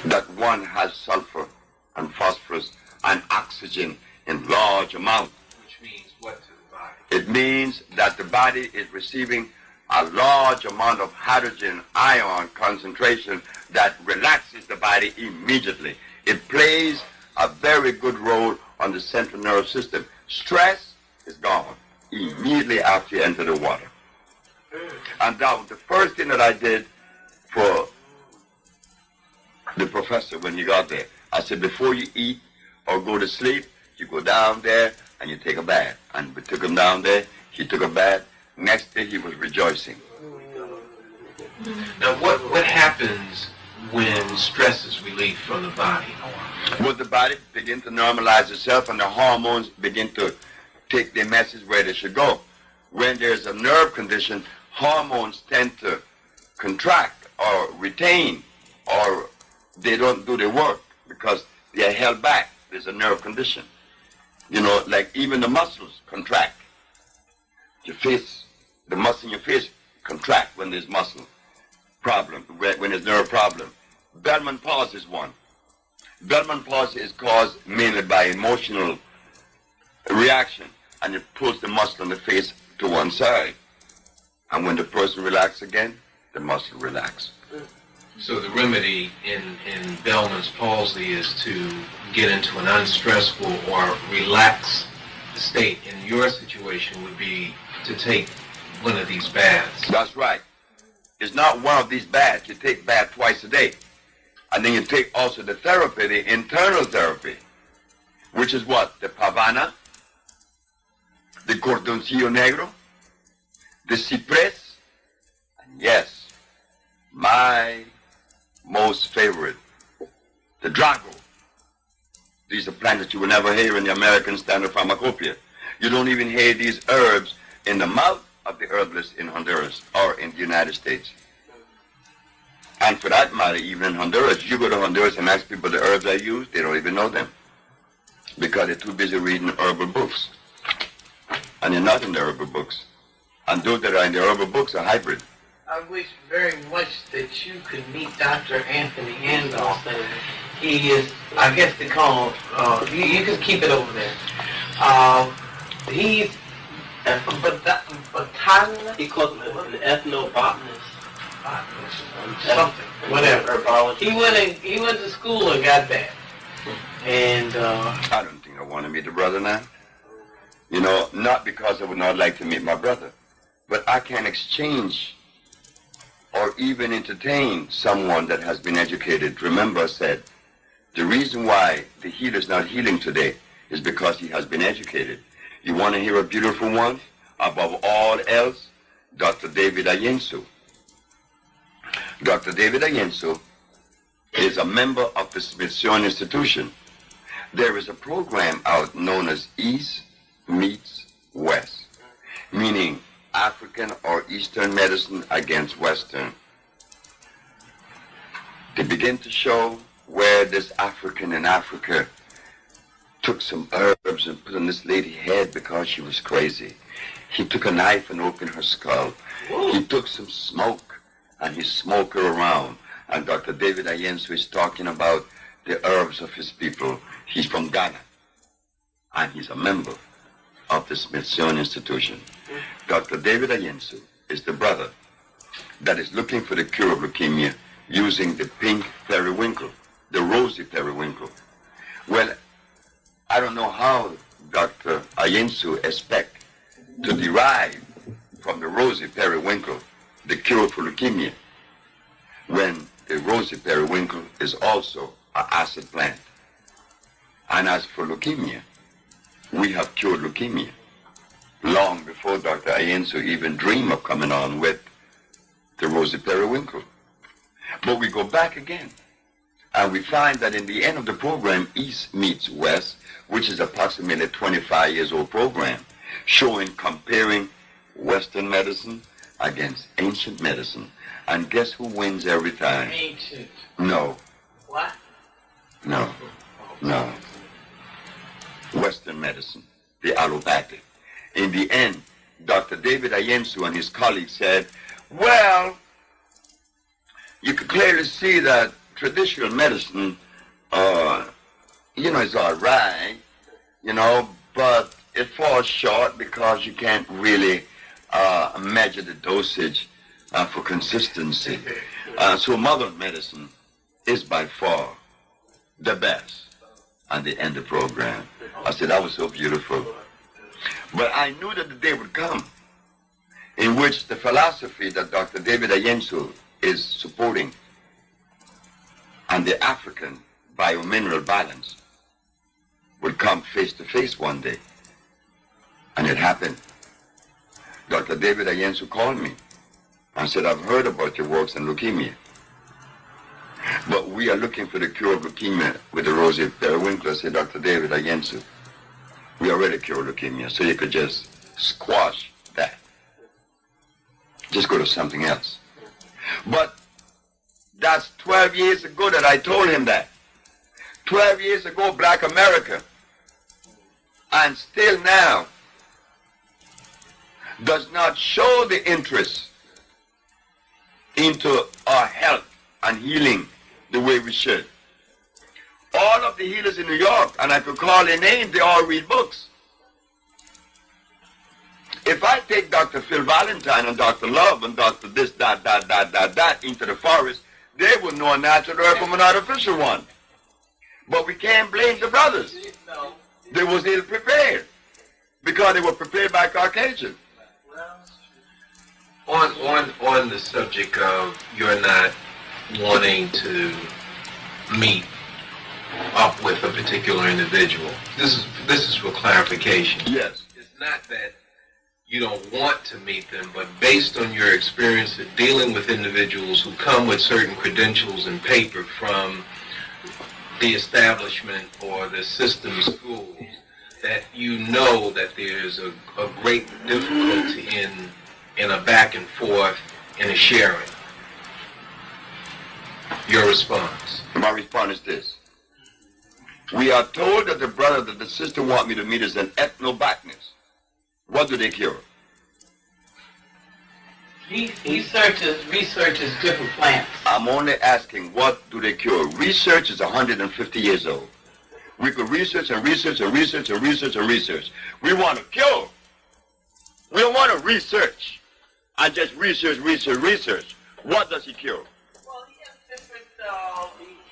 That one has sulfur and phosphorus and oxygen in large amounts. Which means what to the body? It means that the body is receiving a large amount of hydrogen ion concentration that relaxes the body immediately. It plays a very good role on the central nervous system. Stress is gone immediately after you enter the water. And now the first thing that I did for the professor when he got there, I said, before you eat or go to sleep, you go down there and you take a bath. And we took him down there, he took a bath. Next day he was rejoicing. Now what happens when stress is relieved from the body? Well, the body begin to normalize itself and the hormones begin to take their message where they should go. When there's a nerve condition, hormones tend to contract or retain, or they don't do their work because they are held back. There's a nerve condition. Like even the muscles contract. Your face, the muscle in your face contract when there's muscle problem, when there's nerve problem. Bellman palsy is one. Bellman palsy is caused mainly by emotional reaction, and it pulls the muscle in the face to one side. And when the person relaxes again, the muscle relaxes. So the remedy in Bellman's palsy is to get into an unstressful or relaxed state. In your situation would be to take one of these baths. That's right. It's not one of these baths. You take bath twice a day. And then you take also the therapy, the internal therapy, which is what? The pavana, the cordoncillo negro, the cypress, and yes, my most favorite, the drago. These are plants that you will never hear in the American standard pharmacopoeia. You don't even hear these herbs in the mouth of the herbalist in Honduras or in the United States. And for that matter, even in Honduras, you go to Honduras and ask people the herbs I use, they don't even know them because they're too busy reading herbal books. And you're not in the herbal books. And those that are in the herbal books are hybrid. I wish very much that you could meet Dr. Anthony Handoff. He is, I guess they call him, you can keep it over there. He's Botanist? He calls him an ethnobotanist. Something, whatever. Herbology. He went to school and got that. And I don't think I want to meet the brother now. You know, not because I would not like to meet my brother, but I can exchange or even entertain someone that has been educated. Remember I said, the reason why the healer is not healing today is because he has been educated. You want to hear a beautiful one? Above all else, Dr. David Ayensu. Dr. David Ayensu is a member of the Smithsonian Institution. There is a program out known as East Meets West, meaning African or Eastern medicine against Western. They begin to show where this African in Africa took some herbs and put on this lady's head because she was crazy. He took a knife and opened her skull. He took some smoke and he smoked her around. And Dr. David Ayensu is talking about the herbs of his people. He's from Ghana and he's a member of the Smithsonian Institution. Dr. David Ayensu is the brother that is looking for the cure of leukemia using the pink periwinkle, the rosy periwinkle. Well, I don't know how Dr. Ayensu expects to derive from the rosy periwinkle the cure for leukemia when the rosy periwinkle is also an acid plant. And as for leukemia, we have cured leukemia long before Dr. Ayensu even dreamed of coming on with the rosy periwinkle. But we go back again, and we find that in the end of the program, East Meets West, which is approximately a 25 years old program, showing, comparing Western medicine against ancient medicine. And guess who wins every time? ancient. No. What? No. No. Western medicine, the allopathic. In the end, Dr. David Ayensu and his colleagues said, well, you could clearly see that traditional medicine, is all right, but it falls short because you can't really measure the dosage for consistency. So modern medicine is by far the best. And they end the program. I said, that was so beautiful. But I knew that the day would come in which the philosophy that Dr. David Ayensu is supporting and the African biomineral balance would come face to face one day. And it happened. Dr. David Ayensu called me and said, I've heard about your works on leukemia, but we are looking for the cure of leukemia with the rosy periwinkle. I said, Dr. David Ayensu, we already cured leukemia, so you could just squash that. Just go to something else. But that's 12 years ago that I told him that. 12 years ago, Black America, and still now, does not show the interest into our health and healing the way we should. All of the healers in New York, and I could call their names, they all read books. If I take Dr. Phil Valentine and Dr. Love and Dr. this, that into the forest, they would know a natural herb from an artificial one. But we can't blame the brothers. They was ill prepared because they were prepared by Caucasian. On the subject of you're not wanting to meet up with a particular individual, this is for clarification. Yes. It's not that you don't want to meet them, but based on your experience of dealing with individuals who come with certain credentials and paper from the establishment or the system schools, that you know that there's a great difficulty in a back and forth and a sharing. Your response? My response is this. We are told that the brother that the sister want me to meet is an ethnobotanist. What do they cure? He researches different plants. I'm only asking, what do they cure? Research is 150 years old. We could research and research and research and research and research. We want to cure. We don't want to research and just research. What does he cure? Well, he has different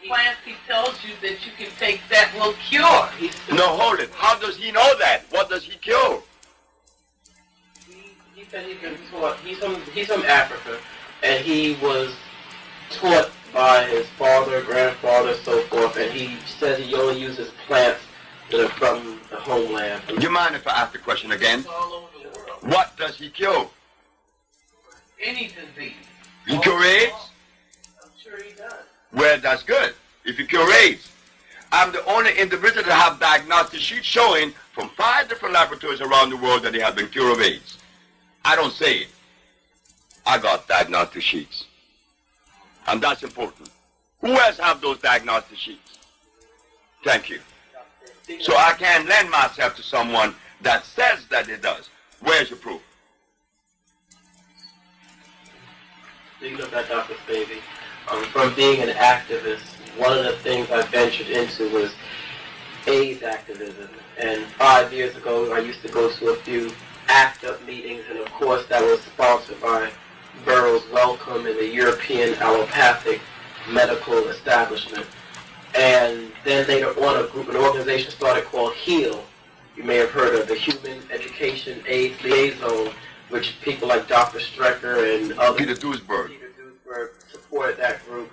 plants. He tells you that you can take that will cure. No, hold it. How does he know that? What does he cure? He said he's been taught. He's from Africa, and he was taught by his father, grandfather, so forth. And he says he only uses plants that are from the homeland. Do you mind if I ask the question again? It's all over the world. What does he cure? Any disease. He cure AIDS? I'm sure he does. Well, that's good. If you cure AIDS. I'm the only individual to have diagnostic sheets showing from 5 different laboratories around the world that they have been cured of AIDS. I don't say it. I got diagnostic sheets. And that's important. Who else have those diagnostic sheets? Thank you. So I can lend myself to someone that says that it does. Where's your proof? Speaking of that, Dr. Sebi, from being an activist, one of the things I ventured into was AIDS activism. And 5 years ago, I used to go to a few ACT UP meetings, and of course that was sponsored by Burroughs Wellcome and the European Allopathic Medical Establishment. And then later on, an organization started called HEAL. You may have heard of the Human Education AIDS Liaison, which people like Dr. Strecker and others, Peter Duisberg, supported that group.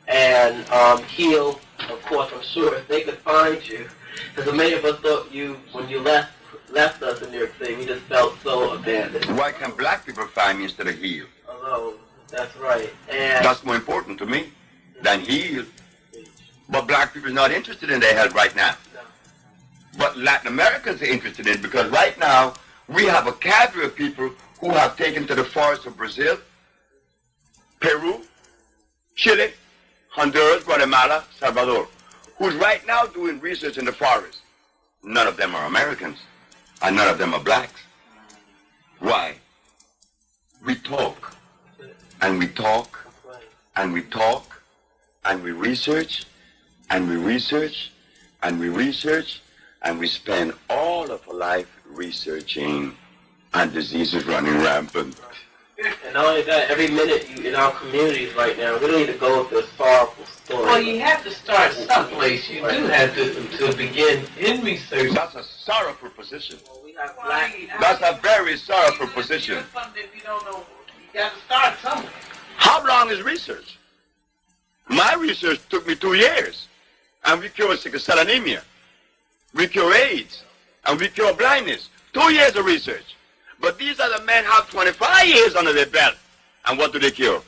And HEAL, of course, I'm sure if they could find you, because many of us thought when you left us in your thing, we just felt so abandoned. why can't black people find me instead of heal? Alone, that's right. And That's more important to me than heal. But black people are not interested in their health right now. No. But Latin Americans are interested in it because right now we have a cadre of people who have taken to the forests of Brazil, Peru, Chile, Honduras, Guatemala, Salvador, who's right now doing research in the forest. None of them are Americans, and none of them are blacks. Why? We talk, and we talk, and we talk, and we research, and we research, and we research, and we spend all of our life researching, and disease is running rampant. And not only that, every minute in our communities right now, we don't need to go with this sorrowful story. Well, you have to start someplace. You do have to begin in research. That's a sorrowful position. Well, we have black people. That's a very sorrowful position. Something if you don't know, you got to start somewhere. How long is research? My research took me 2 years, and we cure sickle cell anemia. We cure AIDS, and we cure blindness. 2 years of research. But these other men have 25 years under their belt, and what do they cure?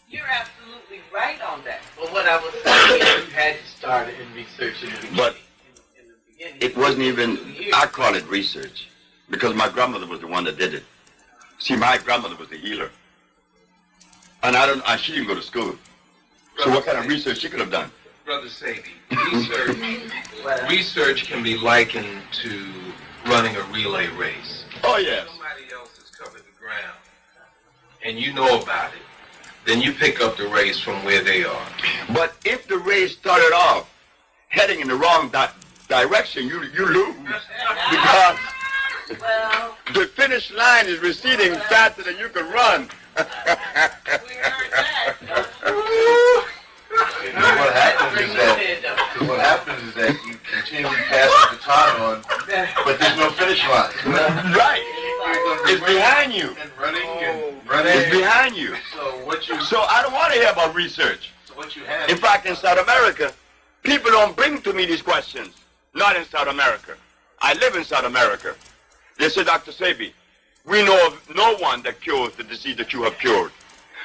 You're absolutely right on that. But what I was saying is you had to start in research in the beginning. But in the beginning, it wasn't even, 2 years. I call it research, because my grandmother was the one that did it. See, my grandmother was a healer, and she didn't go to school. So what kind of research she could have done? Brother Sebi, research can be likened to running a relay race. Oh, yes. Somebody else has covered the ground, and you know about it. Then you pick up the race from where they are. But if the race started off heading in the wrong direction, you lose. Because Well, the finish line is receding faster than you can run. we heard that. What happens is that you continue to pass the baton on, but there's no finish line. Right. It's behind you. And running and It's running. behind you. So I don't want to hear about research. So what you have. In fact, in South America, people don't bring to me these questions. Not in South America. I live in South America. They say, Dr. Sebi, we know of no one that cures the disease that you have cured.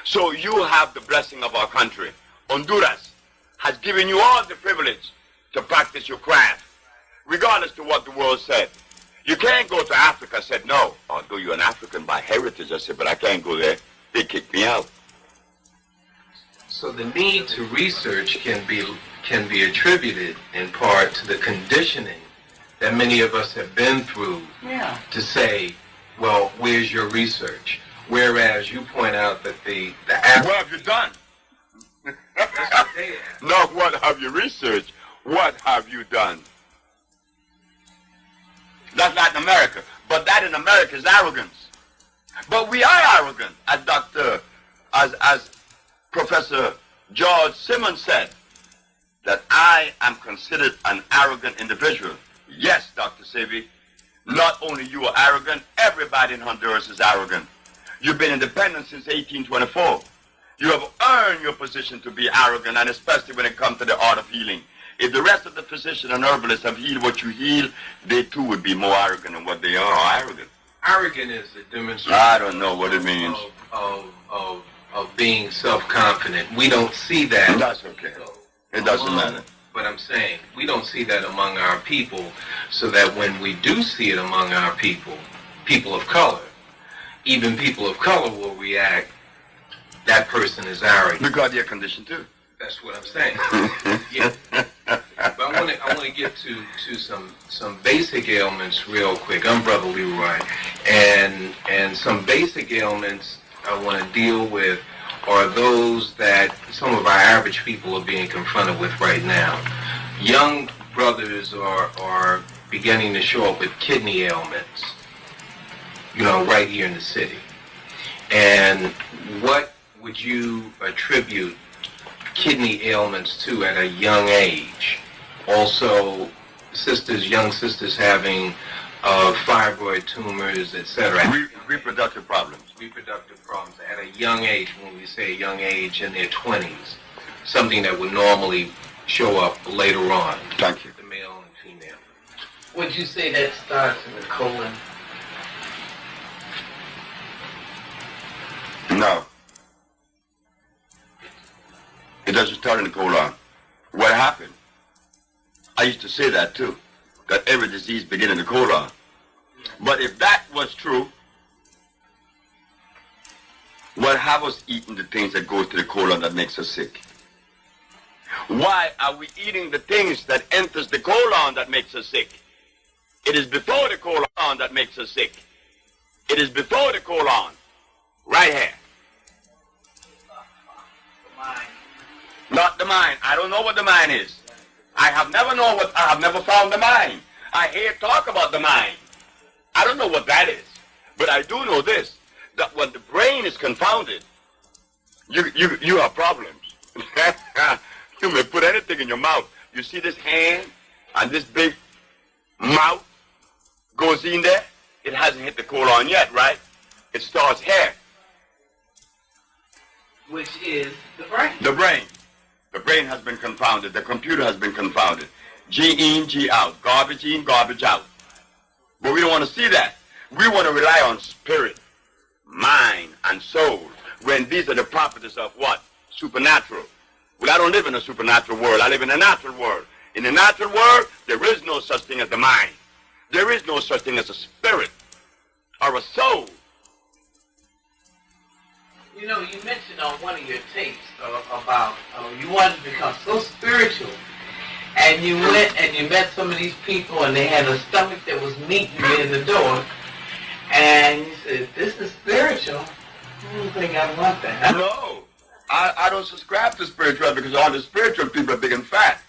So you have the blessing of our country. Honduras has given you all the privilege to practice your craft, regardless to what the world said. You can't go to Africa. I said, no, although you're an African by heritage. I said, but I can't go there. They kicked me out. So the need to research can be attributed in part to the conditioning that many of us have been through to say, well, where's your research? Whereas you point out that the What have you done? that's what they ask. No, what have you researched? What have you done? That's Latin America. But that in America is arrogance. But we are arrogant, as Professor George Simmons said, that I am considered an arrogant individual. Yes, Dr. Sebi, not only you are arrogant, everybody in Honduras is arrogant. You've been independent since 1824. You have earned your position to be arrogant, and especially when it comes to the art of healing. If the rest of the physicians and herbalists have healed what you heal, they too would be more arrogant than what they are arrogant. Arrogant is a demonstration. I don't know what it means. Of being self-confident. We don't see that. That's okay. It doesn't matter. But I'm saying, we don't see that among our people, so that when we do see it among our people, people of color, even people of color will react, that person is arrogant. Because they're conditioned too. That's what I'm saying. Yeah. But I want to get to some basic ailments real quick. I'm Brother Leroy, and some basic ailments I want to deal with are those that some of our average people are being confronted with right now. Young brothers are beginning to show up with kidney ailments, right here in the city. And what would you attribute kidney ailments to at a young age? Also, young sisters having fibroid tumors, etc. Reproductive problems. Reproductive problems at a young age. When we say young age, in their 20s, something that would normally show up later on. Thank you. The male and female. Would you say that starts in the colon? No. It doesn't start in the colon. What happened? I used to say that too, that every disease begins in the colon. But if that was true, what have us eating the things that go to the colon that makes us sick? Why are we eating the things that enters the colon that makes us sick? It is before the colon that makes us sick. It is before the colon, right here. The mind. Not the mind. I don't know what the mind is. I have never found the mind. I hear talk about the mind. I don't know what that is. But I do know this, that when the brain is confounded, you have problems. You may put anything in your mouth. You see this hand and this big mouth goes in there. It hasn't hit the colon yet, right? It starts here. Which is the brain. The brain. The brain has been confounded. The computer has been confounded. G in, G out. Garbage in, garbage out. But we don't want to see that. We want to rely on spirit, mind, and soul, when these are the properties of what? Supernatural. Well, I don't live in a supernatural world. I live in a natural world. In the natural world, there is no such thing as the mind. There is no such thing as a spirit or a soul. You mentioned on one of your tapes about you wanted to become so spiritual, and you went and you met some of these people, and they had a stomach that was meeting you in the door, and you said, "This is spiritual." I don't think I want that. No, I don't subscribe to spirituality because all the spiritual people are big and fat,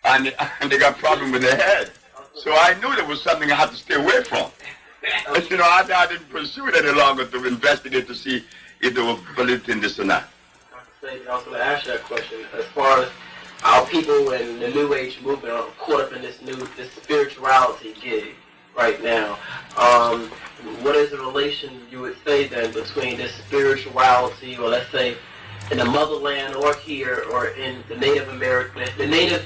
and they got problems with their head. So I knew there was something I had to stay away from. I didn't pursue it any longer to investigate to see if they were believed in this or not. I was going to ask you that question. As far as our people in the New Age movement are caught up in this spirituality gig right now, what is the relation you would say then between this spirituality, or let's say in the motherland or here, or in the Native American, the Native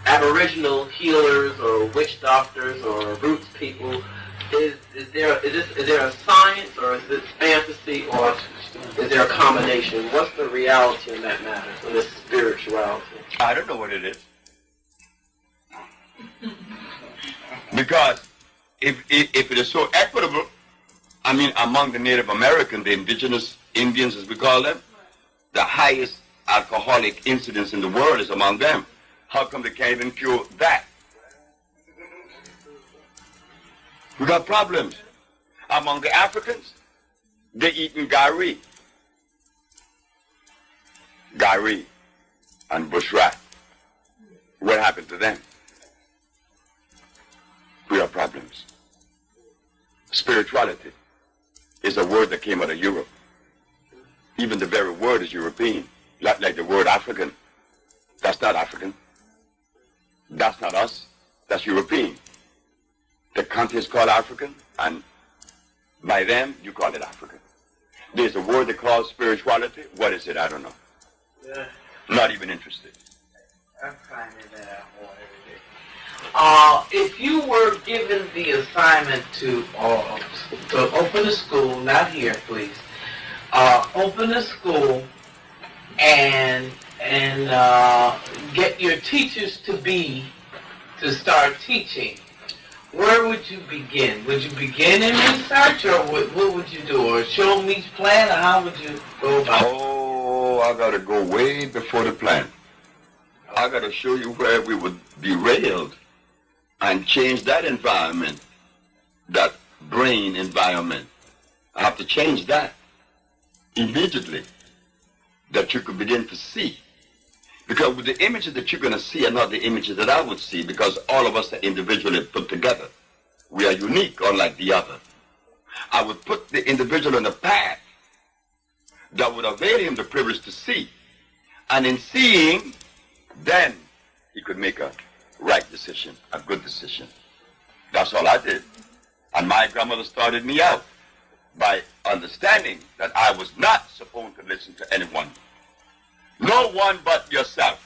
Aboriginal healers or witch doctors or roots people? Is there a science, or is it fantasy, or is there a combination? What's the reality in that matter, in this spirituality? I don't know what it is. Because if it is so equitable, among the Native American, the indigenous Indians as we call them, the highest alcoholic incidence in the world is among them. How come they can't even cure that? We got problems. Among the Africans, they eating gari and bushrat. What happened to them? We have problems. spirituality is a word that came out of Europe. Even the very word is European. Like the word African. That's not African. That's not us. That's European. The country is called African, and by them, you call it African. There's a word they call spirituality. What is it? I don't know. Yeah. Not even interested. I'm finding that out more every day. If you were given the assignment to open a school, not here, please, open a school and get your teachers to start teaching, where would you begin? Would you begin in research, or what would you do? Or show them each plan, or how would you go about it? Oh, I got to go way before the plan. I got to show you where we would derailed and change that environment, that brain environment. I have to change that immediately, that you could begin to see. Because with the images that you're going to see are not the images that I would see, because all of us are individually put together. We are unique, unlike the other. I would put the individual on a path that would avail him the privilege to see. And in seeing, then he could make a right decision, a good decision. That's all I did. And my grandmother started me out by understanding that I was not supposed to listen to anyone. No one but yourself.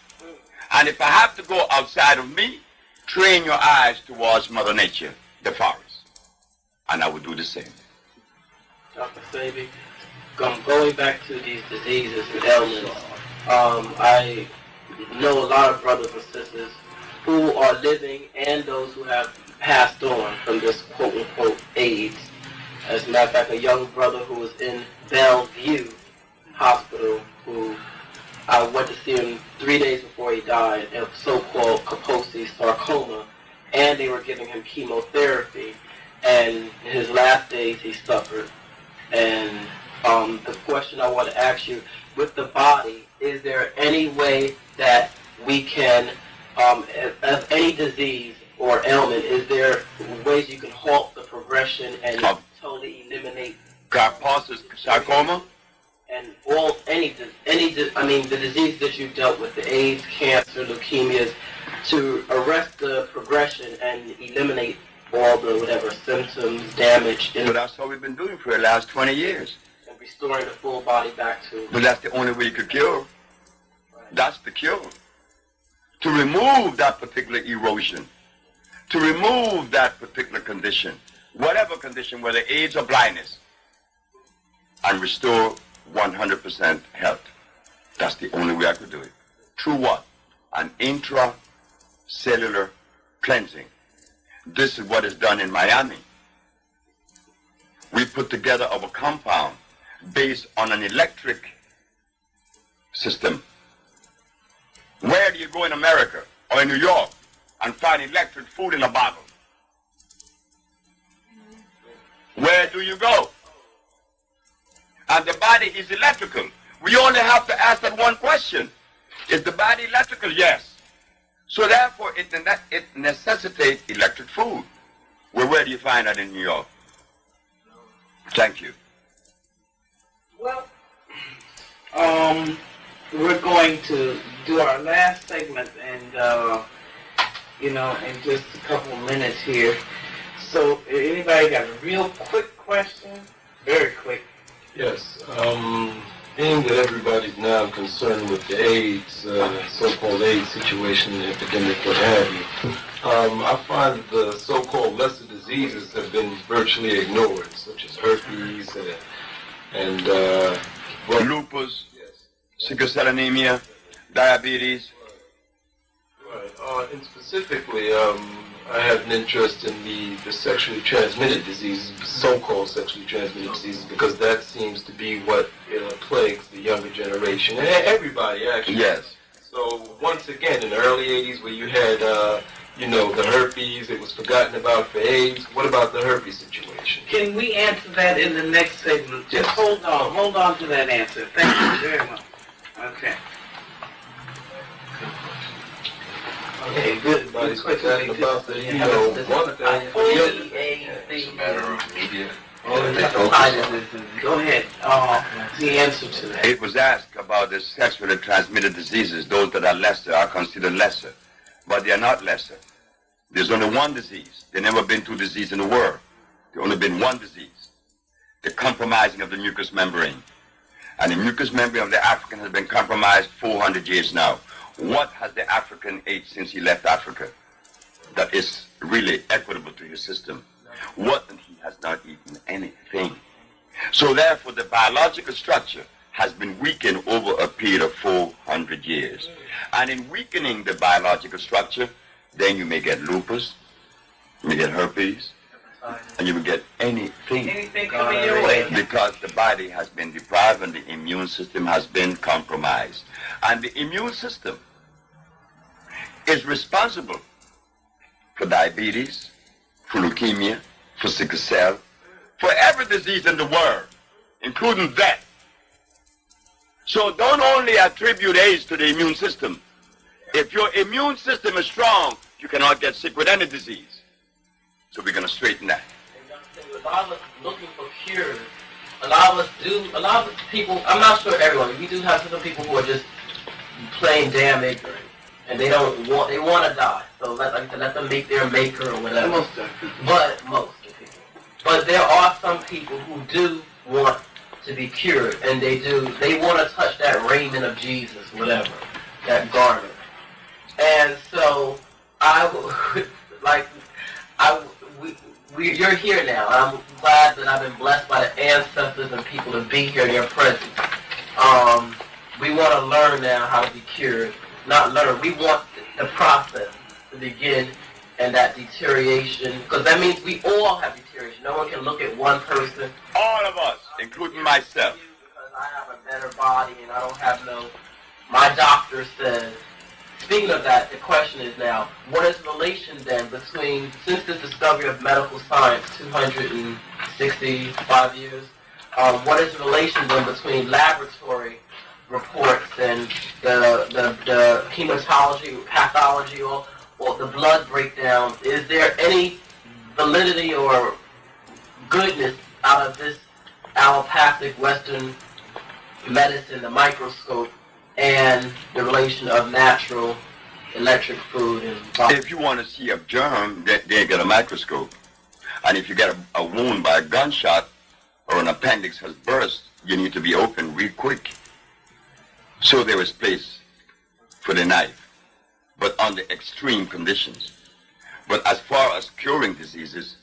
And if I have to go outside of me, train your eyes towards Mother Nature, the forest. And I will do the same. Dr. Sebi, going back to these diseases and ailments, I know a lot of brothers and sisters who are living and those who have passed on from this quote-unquote AIDS. As a matter of fact, a young brother who was in Bellevue Hospital who I went to see him 3 days before he died of so-called Kaposi sarcoma, and they were giving him chemotherapy, and in his last days he suffered. And the question I want to ask you, with the body, is there any way that we can, of any disease or ailment, is there ways you can halt the progression and totally eliminate Kaposi sarcoma? and the disease that you've dealt with, the AIDS, cancer, leukemias, to arrest the progression and eliminate all the whatever symptoms, damage, So that's what we've been doing for the last 20 years. and restoring the full body back to. But that's the only way you could cure. That's the cure. To remove that particular erosion, to remove that particular condition, whatever condition, whether AIDS or blindness, and restore 100% health. That's the only way I could do it. Through what? An intracellular cleansing. This is what is done in Miami. We put together our compound based on an electric system. Where do you go in America or in New York and find electric food in a bottle? Where do you go? And the body is electrical. We only have to ask that one question. Is the body electrical? Yes. So therefore, it necessitates electric food. Well, where do you find that in New York? Thank you. Well, we're going to do our last segment, and in just a couple of minutes here. So, anybody got a real quick question? Very quick. Yes. Being that everybody's now concerned with the AIDS, so-called AIDS situation, epidemic, what have you, I find the so-called lesser diseases have been virtually ignored, such as herpes and Lupus, sickle cell anemia, diabetes. Right. And specifically, I have an interest in the sexually transmitted diseases, so-called sexually transmitted diseases, because that seems to be what plagues the younger generation, and everybody actually. Yes. So once again, in the early 80s where you had, the herpes, it was forgotten about for AIDS. What about the herpes situation? Can we answer that in the next segment? Just hold on to that answer. Thank you very much. Okay. Okay, good. Everybody's Quick, chatting about the ego. One thing for the other. It's a matter of media. Go ahead. The answer to that. It was asked about the sexually transmitted diseases. Those that are lesser are considered lesser, but they are not lesser. There's only one disease. There's never been two diseases in the world. There's only been one disease, the compromising of the mucous membrane. And the mucous membrane of the African has been compromised 400 years now. What has the African ate since he left Africa that is really equitable to his system? What? And he has not eaten anything. So therefore, the biological structure has been weakened over a period of 400 years. And in weakening the biological structure, then you may get lupus, you may get herpes, and you will get anything. Anything coming your way. Because the body has been deprived and the immune system has been compromised. And the immune system is responsible for diabetes, for leukemia, for sickle cell, for every disease in the world, including death. So don't only attribute age to the immune system. If your immune system is strong, you cannot get sick with any disease. So we're going to straighten that. A lot of us looking for cures. A lot of people, I'm not sure everyone, we do have some people who are just plain damn ignorant. And they want to die. So let them make their maker or whatever. Most of people. But there are some people who do want to be cured, and they want to touch that raiment of Jesus, whatever, that garment. And so you're here now. I'm glad that I've been blessed by the ancestors and people to be here in your presence. We want to learn now how to be cured. Not learn. We want the process to begin and that deterioration, because that means we all have deterioration. No one can look at one person. All of us, including myself. Because I have a better body and I don't have my doctor says. Speaking of that, the question is now, what is the relation then between, since the discovery of medical science 265 years, what is the relation then between laboratory reports and the hematology, pathology, or the blood breakdown? Is there any validity or goodness out of this allopathic Western medicine, the microscope, and the relation of natural electric food and If you want to see a germ, they get a microscope. And if you get a wound by a gunshot or an appendix has burst, you need to be open real quick. So there is place for the knife, but under extreme conditions. But as far as curing diseases,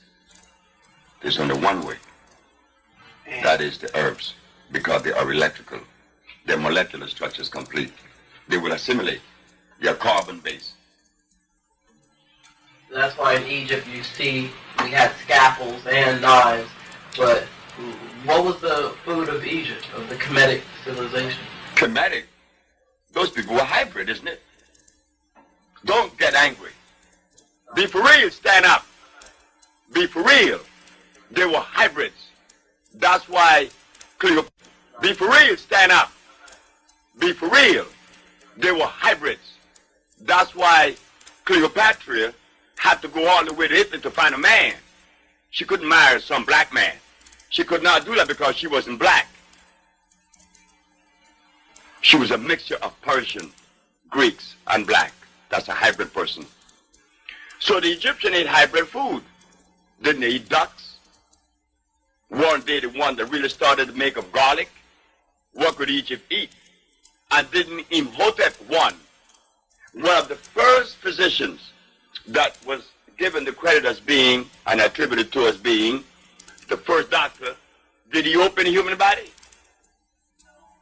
there's only one way. That is the herbs, because they are electrical. Their molecular structure is complete. They will assimilate. They are carbon-based. That's why in Egypt we had scalpels and knives. But what was the food of Egypt, of the Kemetic civilization? Kemetic? Those people were hybrid, isn't it? Don't get angry. Be for real, stand up. Be for real. They were hybrids. That's why Cleopatra. Be for real, stand up. Be for real. They were hybrids. That's why Cleopatra had to go all the way to Italy to find a man. She couldn't marry some black man. She could not do that because she wasn't black. She was a mixture of Persian, Greeks, and black. That's a hybrid person. So the Egyptian ate hybrid food. Didn't they eat ducks? Weren't they the one that really started to make of garlic? What could Egypt eat? And didn't Imhotep I, one of the first physicians that was given the credit as being and attributed to as being the first doctor, did he open the human body?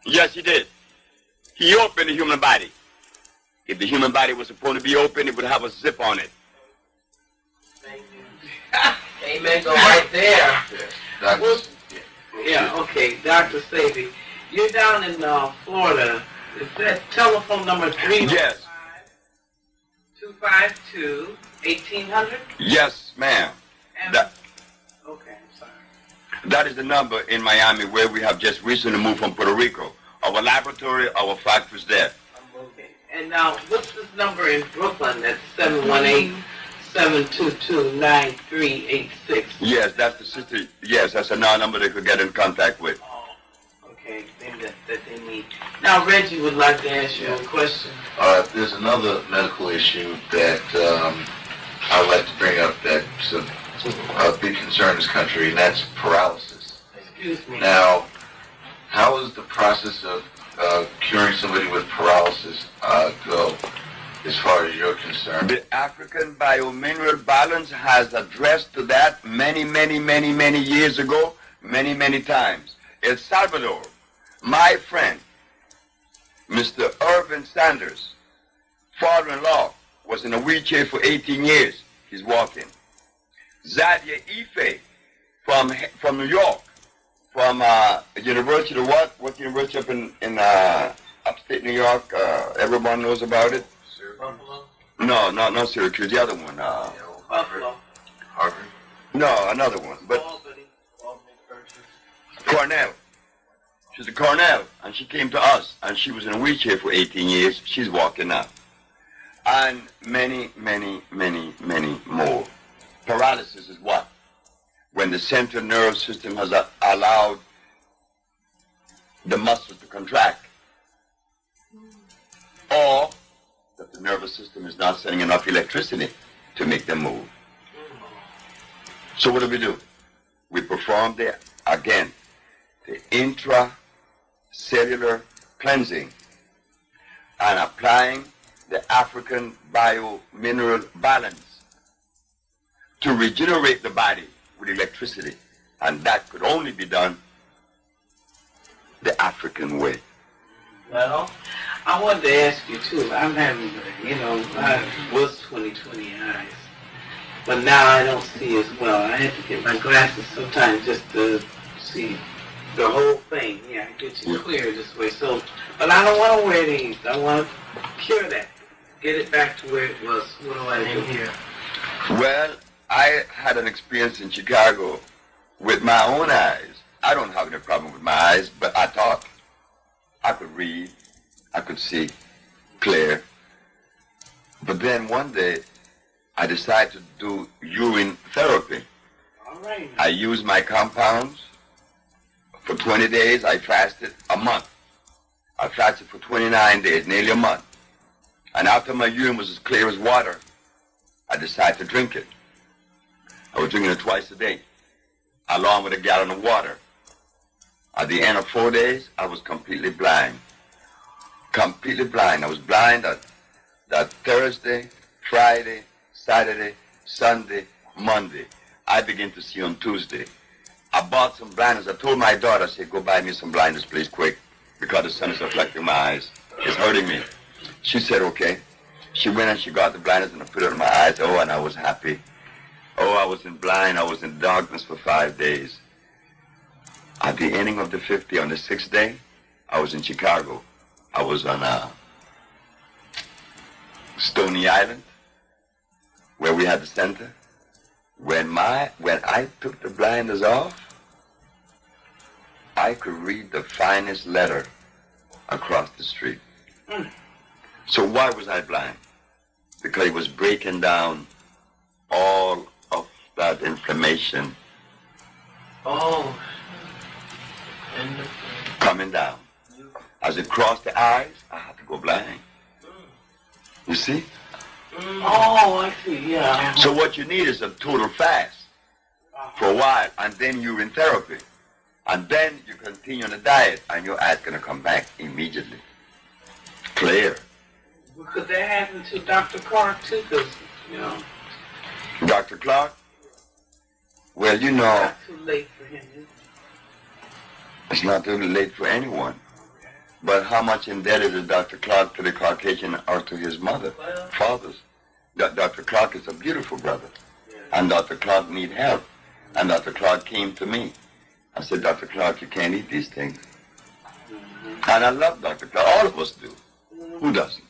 Yes, he did. He opened the human body. If the human body was supposed to be open, it would have a zip on it. Amen. Go right there. Yeah, okay, Dr. Sebi. You're down in Florida. Is that telephone number 305-252-1800? Yes, ma'am. Okay, I'm sorry. That is the number in Miami where we have just recently moved from Puerto Rico. Our laboratory, our factory's there. I'm moving. And now, what's this number in Brooklyn? That's 718-722-9386. Yes, that's the sister. Yes, that's a number they could get in contact with. Oh, okay. Maybe that they need. Now, Reggie would like to ask you a question. There's another medical issue that I would like to bring up that's a big concern in this country, and that's paralysis. Excuse me. Now, how is the process of curing somebody with paralysis go, as far as you're concerned? The African biomineral balance has addressed to that many years ago, many times. El Salvador, my friend, Mr. Irvin Sanders, father-in-law, was in a wheelchair for 18 years. He's walking. Zadia Ife from New York, from University of what university up in upstate New York? Everyone knows about it. Buffalo? No, not Syracuse. The other one. Buffalo. Harvard? No, another one. But Albany. Cornell. She's a Cornell, and she came to us, and she was in a wheelchair for 18 years. She's walking now. And many more. Paralysis is what? When the central nervous system has allowed the muscles to contract, or that the nervous system is not sending enough electricity to make them move. So what do? We perform the intracellular cleansing and applying the African biomineral balance to regenerate the body with electricity. And that could only be done the African way. Well, I wanted to ask you too. I'm having, I was 20/20 eyes, but now I don't see as well. I had to get my glasses sometimes just to see the whole thing. Yeah, I get you clear this way. So, but I don't want to wear these. I want to cure that. Get it back to where it was. What do I do here? Well, I had an experience in Chicago with my own eyes. I don't have any problem with my eyes, but I thought I could read, I could see clear. But then one day, I decided to do urine therapy. All right. I used my compounds. For 20 days, I fasted a month. I fasted for 29 days, nearly a month. And after my urine was as clear as water, I decided to drink it. I was drinking it twice a day, along with a gallon of water. At the end of 4 days, I was completely blind. Completely blind. I was blind that Thursday, Friday, Saturday, Sunday, Monday. I began to see on Tuesday. I bought some blinders. I told my daughter, I said, go buy me some blinders, please, quick, because the sun is reflecting my eyes. It's hurting me. She said, okay. She went and she got the blinders and I put it on my eyes. Oh, and I was happy. Oh, I was in blind. I was in darkness for 5 days. At the ending of the 5th day, on the 6th day, I was in Chicago. I was on Stony Island, where we had the center. When I took the blinders off, I could read the finest letter across the street. So why was I blind? Because it was breaking down all of that inflammation. Oh. Coming down. As it crossed the eyes, I had to go blind. You see? Oh, I see, yeah. So what you need is a total fast for a while, and then you're in therapy. And then you continue on a diet, and your eyes going to come back immediately. Clear. Because that happened to Dr. Clark, too, because, Dr. Clark? Well, it's not too late for him, is it? It's not too late for anyone. But how much indebted is Dr. Clark to the Caucasian or to his mother, fathers? Dr. Clark is a beautiful brother. And Dr. Clark need help. And Dr. Clark came to me. I said, Dr. Clark, you can't eat these things. And I love Dr. Clark. All of us do. Who doesn't?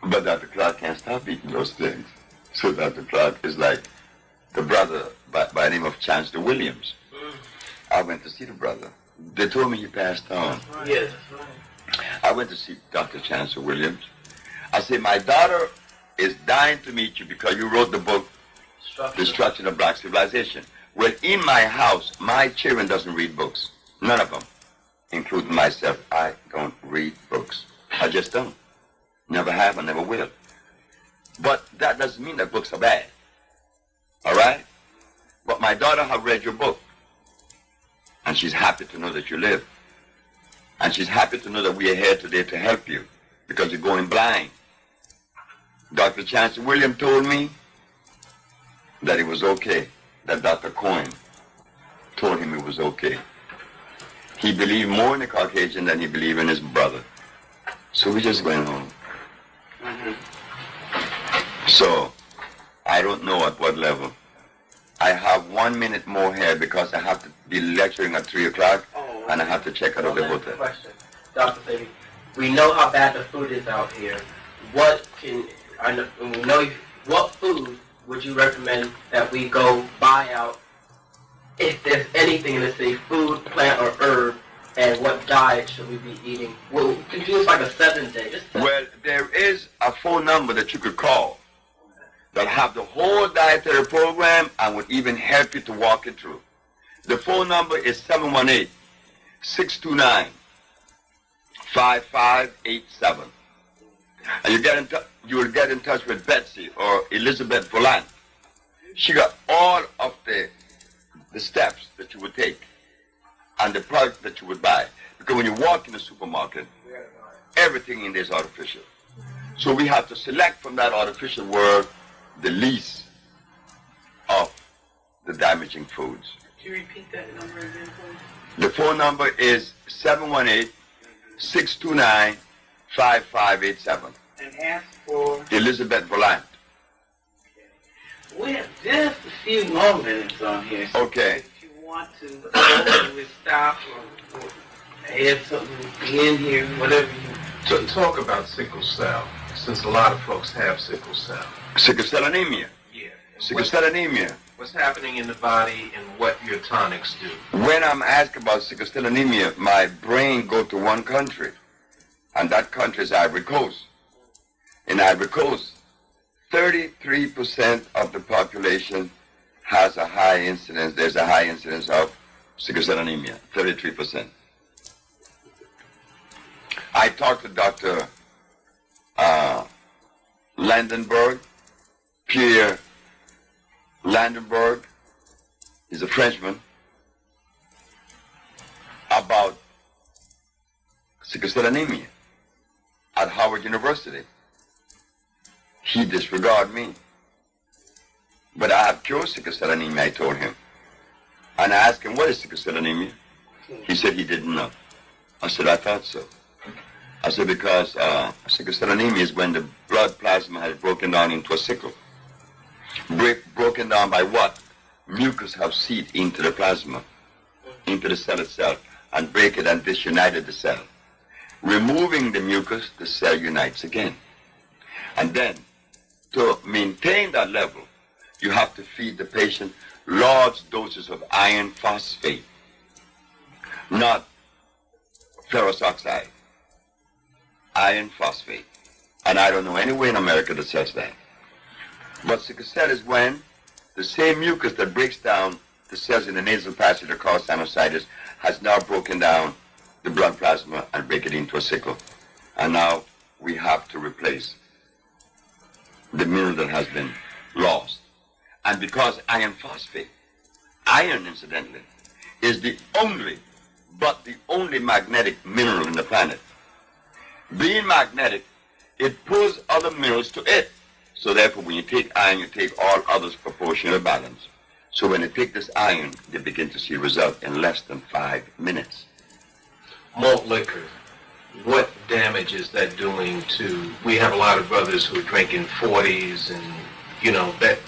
But Dr. Clark can't stop eating those things. So Dr. Clark is like the brother by the name of Chancellor Williams. I went to see the brother. They told me he passed on. Yes, that's right. I went to see Dr. Chancellor Williams, I said, my daughter is dying to meet you because you wrote the book, Destruction of Black Civilization. Well, in my house, my children doesn't read books. None of them, including myself. I don't read books. I just don't. Never have and never will. But that doesn't mean that books are bad. All right? But my daughter has read your book. And she's happy to know that you live. And she's happy to know that we are here today to help you because you're going blind. Dr. Chancellor William told me that it was okay, that Dr. Coyne told him it was okay. He believed more in the Caucasian than he believed in his brother. So we just went home. So, I don't know at what level. I have 1 minute more here because I have to be lecturing at 3 o'clock and I have to check out of the hotel. Question. Dr. Sebi, we know how bad the food is out here. What food would you recommend that we go buy out if there's anything in the city, food, plant, or herb, and what diet should we be eating? Well, we can do this like a 7-day. Well, there is a phone number that you could call that have the whole dietary program and would even help you to walk it through. The phone number is 718-629-5587. And you will get in touch with Betsy or Elizabeth Volant. She got all of the steps that you would take and the product that you would buy. Because when you walk in the supermarket, everything in there is artificial. So we have to select from that artificial world the least of the damaging foods. Can you repeat that number again, please? The phone number is 718-629-5587. And ask for... Elizabeth Volant. We have just a few more minutes on here. So Okay. if you want to go, we stop or add something in here, whatever you... So talk about sickle cell, since a lot of folks have sickle cell. Sickle cell anemia. Yeah. Sickle cell anemia. What's happening in the body and what your tonics do? When I'm asked about sickle cell anemia, my brain goes to one country, and that country is Ivory Coast. In Ivory Coast, 33% of the population has a high incidence. There's a high incidence of sickle cell anemia, 33%. I talked to Dr. Landenberg, Pierre Landenberg, he's a Frenchman, about sickle cell anemia at Howard University. He disregarded me. But I have cured sickle cell anemia, I told him. And I asked him, what is sickle cell anemia? He said he didn't know. I said, I thought so. I said, because sickle cell anemia is when the blood plasma has broken down into a sickle. Broken down by what? Mucus have seeped into the plasma, into the cell itself, and break it and disunited the cell. Removing the mucus, the cell unites again. And then, to maintain that level, you have to feed the patient large doses of iron phosphate, not ferrous oxide. Iron phosphate. And I don't know anywhere in America that says that. But sickle cell is when the same mucus that breaks down the cells in the nasal passage that cause sinusitis has now broken down the blood plasma and break it into a sickle. And now we have to replace the mineral that has been lost. And because iron phosphate, iron incidentally, is the only magnetic mineral in the planet. Being magnetic, it pulls other minerals to it. So therefore, when you take iron, you take all others proportional balance. So when they take this iron, they begin to see results in less than 5 minutes. Malt liquor, what damage is that doing to, we have a lot of brothers who are drinking 40s and, you know, that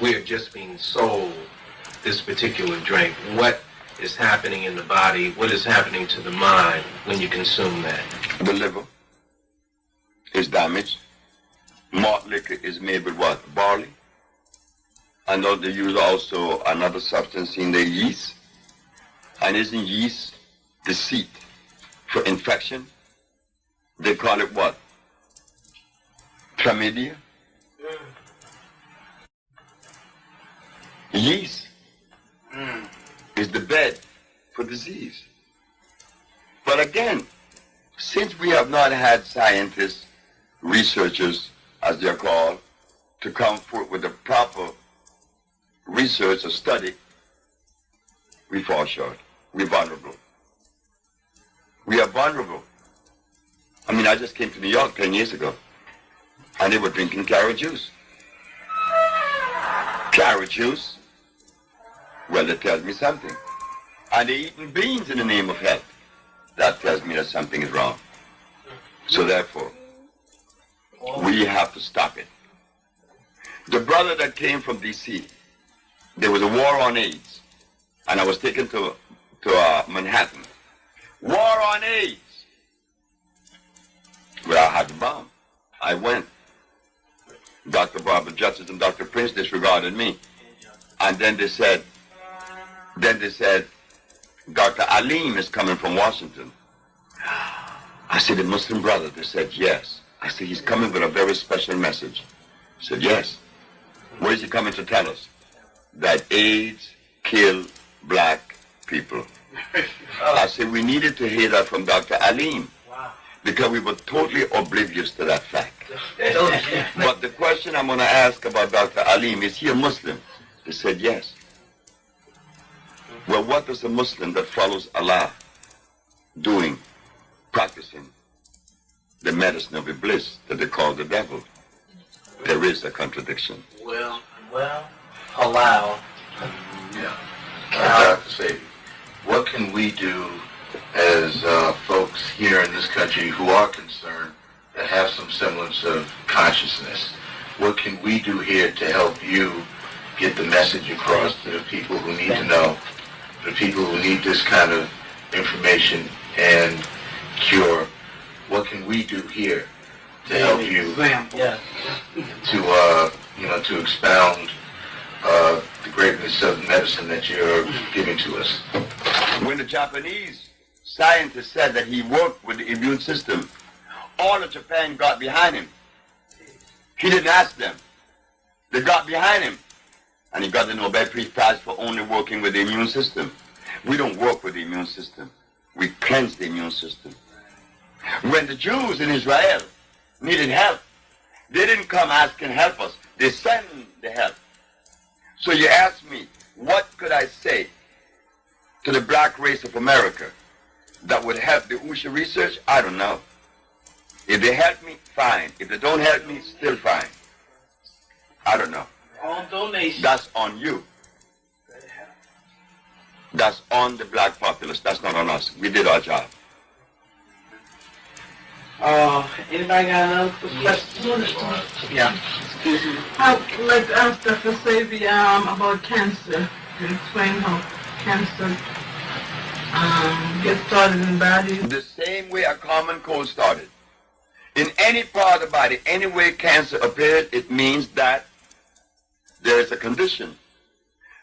we're just being sold this particular drink. What is happening in the body? What is happening to the mind when you consume that? The liver is damaged. Malt liquor is made with what? Barley. I know they use also another substance in the yeast. And isn't yeast the seed for infection? They call it what? chlamydia, yeast is the bed for disease. But again, since we have not had scientists, researchers, as they're called, to come forth with the proper research or study, we fall short. We're vulnerable. We are vulnerable. I mean, I just came to New York 10 years ago, and they were drinking carrot juice. Carrot juice? Well, that tells me something. And they're eating beans in the name of health. That tells me that something is wrong. So therefore, we have to stop it. The brother that came from D.C., there was a war on AIDS, and I was taken to Manhattan. War on AIDS. Well, I had the bomb. I went. Dr. Barbara Justice and Dr. Prince disregarded me. And then they said, Dr. Alim is coming from Washington. I said, the Muslim brother? They said, yes. I said, he's coming with a very special message. I said, yes. What is he coming to tell us? That AIDS killed black people. I said, we needed to hear that from Dr. Alim. Because we were totally oblivious to that fact. But the question I'm going to ask about Dr. Alim, is he a Muslim? They said, yes. Well, what does a Muslim that follows Allah doing, practicing the medicine of Iblis that they call the devil? There is a contradiction. Well, allow. Yeah. Dr. Sebi, what can we do as folks here in this country who are concerned, that have some semblance of consciousness? What can we do here to help you get the message across to the people who need to know, the people who need this kind of information and cure? What can we do here to help you to expound the greatness of medicine that you're giving to us? When the Japanese scientist said that he worked with the immune system, all of Japan got behind him. He didn't ask them. They got behind him. And he got the Nobel Peace Prize for only working with the immune system. We don't work with the immune system. We cleanse the immune system. When the Jews in Israel needed help, they didn't come asking help us. They sent the help. So you ask me, what could I say to the black race of America that would help the USHA research? I don't know. If they help me, fine. If they don't help me, still fine. I don't know. All donations. That's on you. That's on the black populace. That's not on us. We did our job. Anybody got another question? Yeah. Excuse me. I'd like to ask Dr. Sebi about cancer. You explain how cancer gets started in the body. The same way a common cold started. In any part of the body, any way cancer appeared, it means that there is a condition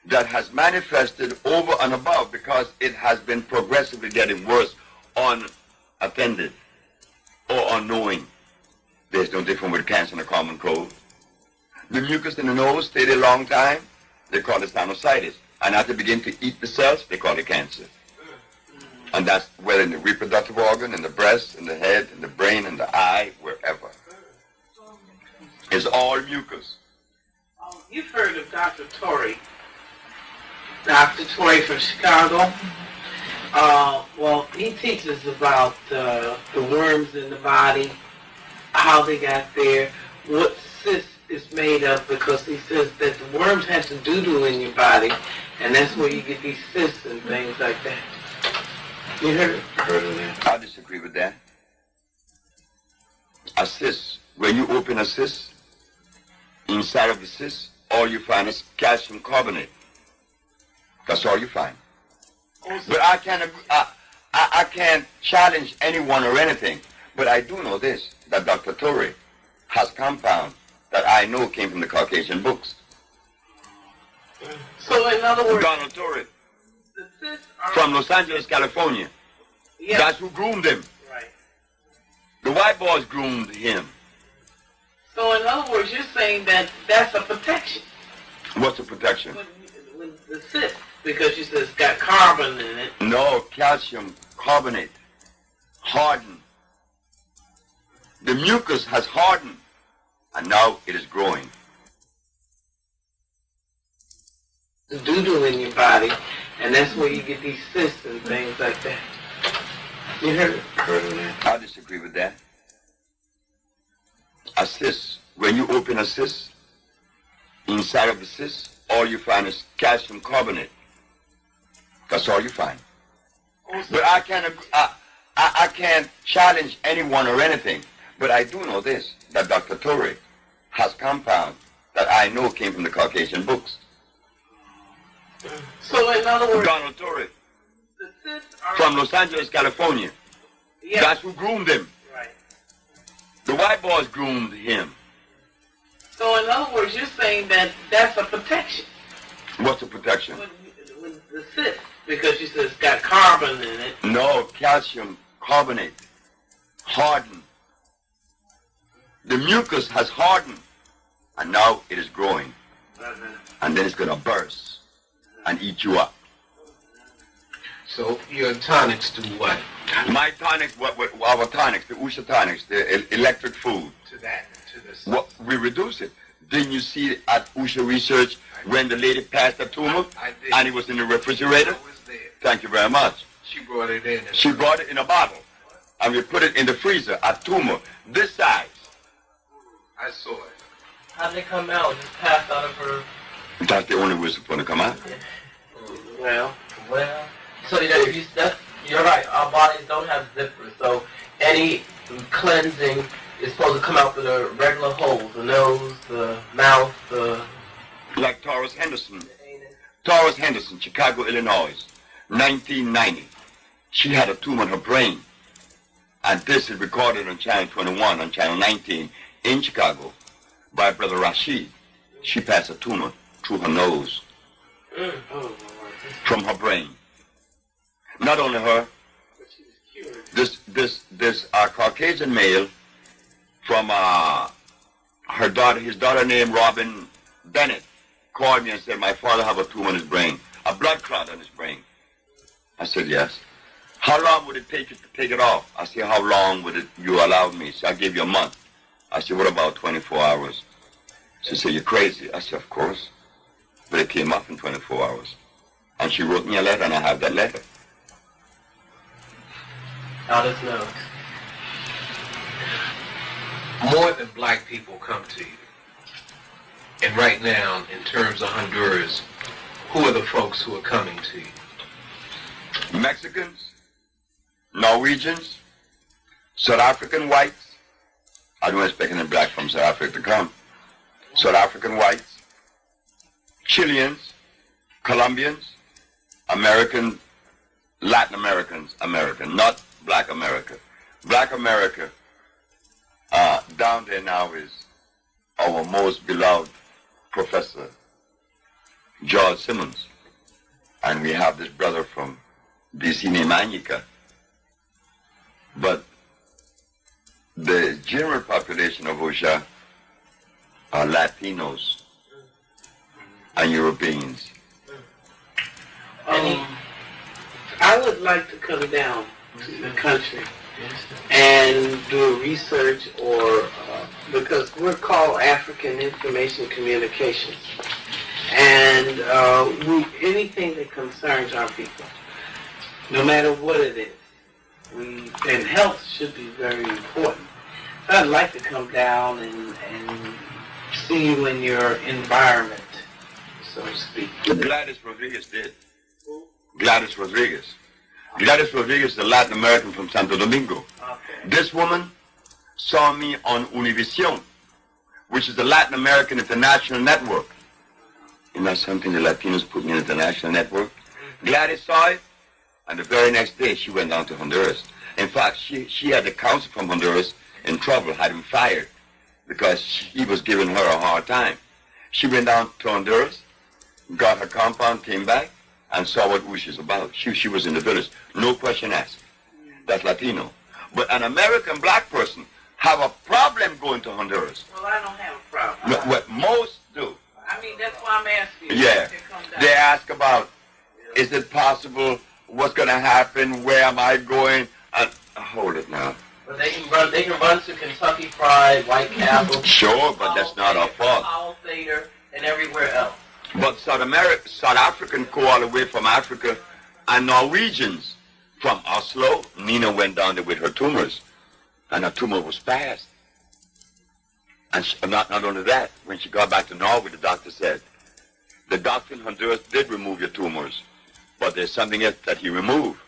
that has manifested over and above because it has been progressively getting worse unattended or unknowing. There's no difference with cancer and a common cold. The mucus in the nose stayed a long time, they call it sinusitis. And after they begin to eat the cells, they call it cancer. And that's whether in the reproductive organ, in the breast, in the head, in the brain, in the eye, wherever. It's all mucus. You've heard of Dr. Torrey. Dr. Torrey from Chicago. Well, he teaches about the worms in the body, how they got there, what cyst is made of, because he says that the worms have some doo-doo in your body, and that's where you get these cysts and things like that. You heard of that? I disagree with that. A cyst, when you open a cyst, inside of the cyst, all you find is calcium carbonate. That's all you find. But I can't challenge anyone or anything. But I do know this, that Dr. Torrey has compound that I know came from the Caucasian books. So in other words, Donald Torrey, the cysts are from Los Angeles, California. That's who groomed him. Right. The white boys groomed him. So in other words, you're saying that that's a protection. What's the protection? When the cyst, because you said it's got carbon in it. No, calcium carbonate. Hardened. The mucus has hardened, and now it is growing. Doo-doo in your body, and that's where you get these cysts and things like that. You heard of that? I disagree with that. A cyst, when you open a cyst, inside of the cyst, all you find is calcium carbonate. That's all you find. But I can't challenge anyone or anything. But I do know this, that Dr. Torre has compound that I know came from the Caucasian books. So in other words, Donald Torre, the cysts are from Los Angeles, California. yeah, That's who groomed him. right. The white boys groomed him. So in other words, you're saying that that's a protection. What's the protection? When the cyst, because you said it's got carbon in it. No, calcium carbonate. Hardened. The mucus has hardened, and now it is growing. And then it's going to burst and eat you up. So your tonics do what? My tonics, our tonics, the Usha tonics, the electric food, To that, to this. we reduce it. Didn't you see at Usha Research when the lady passed the tumor I did. and it was in the refrigerator? I was there. Thank you very much. She brought it in. She brought it in a bottle, and we put it in the freezer, a tumor this size. I saw it. How'd they come out? Just passed out of her. That's the only way it's going to come out. Well, So you're right. Our bodies don't have zippers, so any cleansing is supposed to come out through the regular holes: the nose, the mouth, the. Like Taurus Henderson. Taurus Henderson, Chicago, Illinois, 1990. She had a tumor in her brain. And this is recorded on Channel 21, on Channel 19 in Chicago by Brother Rashid. She passed a tumor through her nose from her brain. Not only her, this Caucasian male from his daughter named Robin Bennett called me and said, my father have a tumor in his brain, a blood clot in his brain. I said, yes. How long would it take you to take it off? I said, how long would you allow me? So I gave you a month. I said, what about 24 hours? She said, you're crazy. I said, of course. But it came off in 24 hours. And she wrote me a letter, and I have that letter. How does know? More than black people come to you. And right now, in terms of Honduras, who are the folks who are coming to you? Mexicans, Norwegians, South African whites. I don't expect any black from South Africa to come. South African whites, Chileans, Colombians, American, Latin Americans, American, not Black America. Black America, down there now is our most beloved professor, George Simmons. And we have this brother from DC named Anyika. But the general population of OSHA are Latinos and Europeans. I would like to come down to the country and do a research because we're called African Information Communications. And anything that concerns our people, no matter what it is, and health should be very important. So I'd like to come down and see you in your environment, so to speak. Gladys Rodriguez did. Gladys Rodriguez. Gladys Rodriguez is a Latin American from Santo Domingo. Okay. This woman saw me on Univision, which is the Latin American International Network. Isn't that something the Latinos put in an international network? Gladys saw it, and the very next day she went down to Honduras. In fact, she had the council from Honduras in trouble, had him fired, because he was giving her a hard time. She went down to Honduras, got her compound, came back, and saw what USH is about. She was in the village, no question asked. That's Latino. But an American black person have a problem going to Honduras. Well, I don't have a problem. No, what most do. I mean, that's why I'm asking you. Yeah. To come down. They ask about, is it possible? What's going to happen? Where am I going? Hold it now. But they can run. They can run to Kentucky Fried, White Castle. Sure, but that's not our fault. Powell Theater, and everywhere else. But South African go all the way from Africa, and Norwegians from Oslo. Nina went down there with her tumors, and her tumor was passed. And not only that, when she got back to Norway, the doctor said, the doctor in Honduras did remove your tumors, but there's something else that he removed.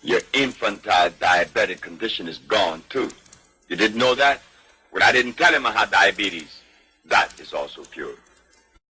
Your infantile diabetic condition is gone too. You didn't know that? Well, I didn't tell him I had diabetes. That is also cured.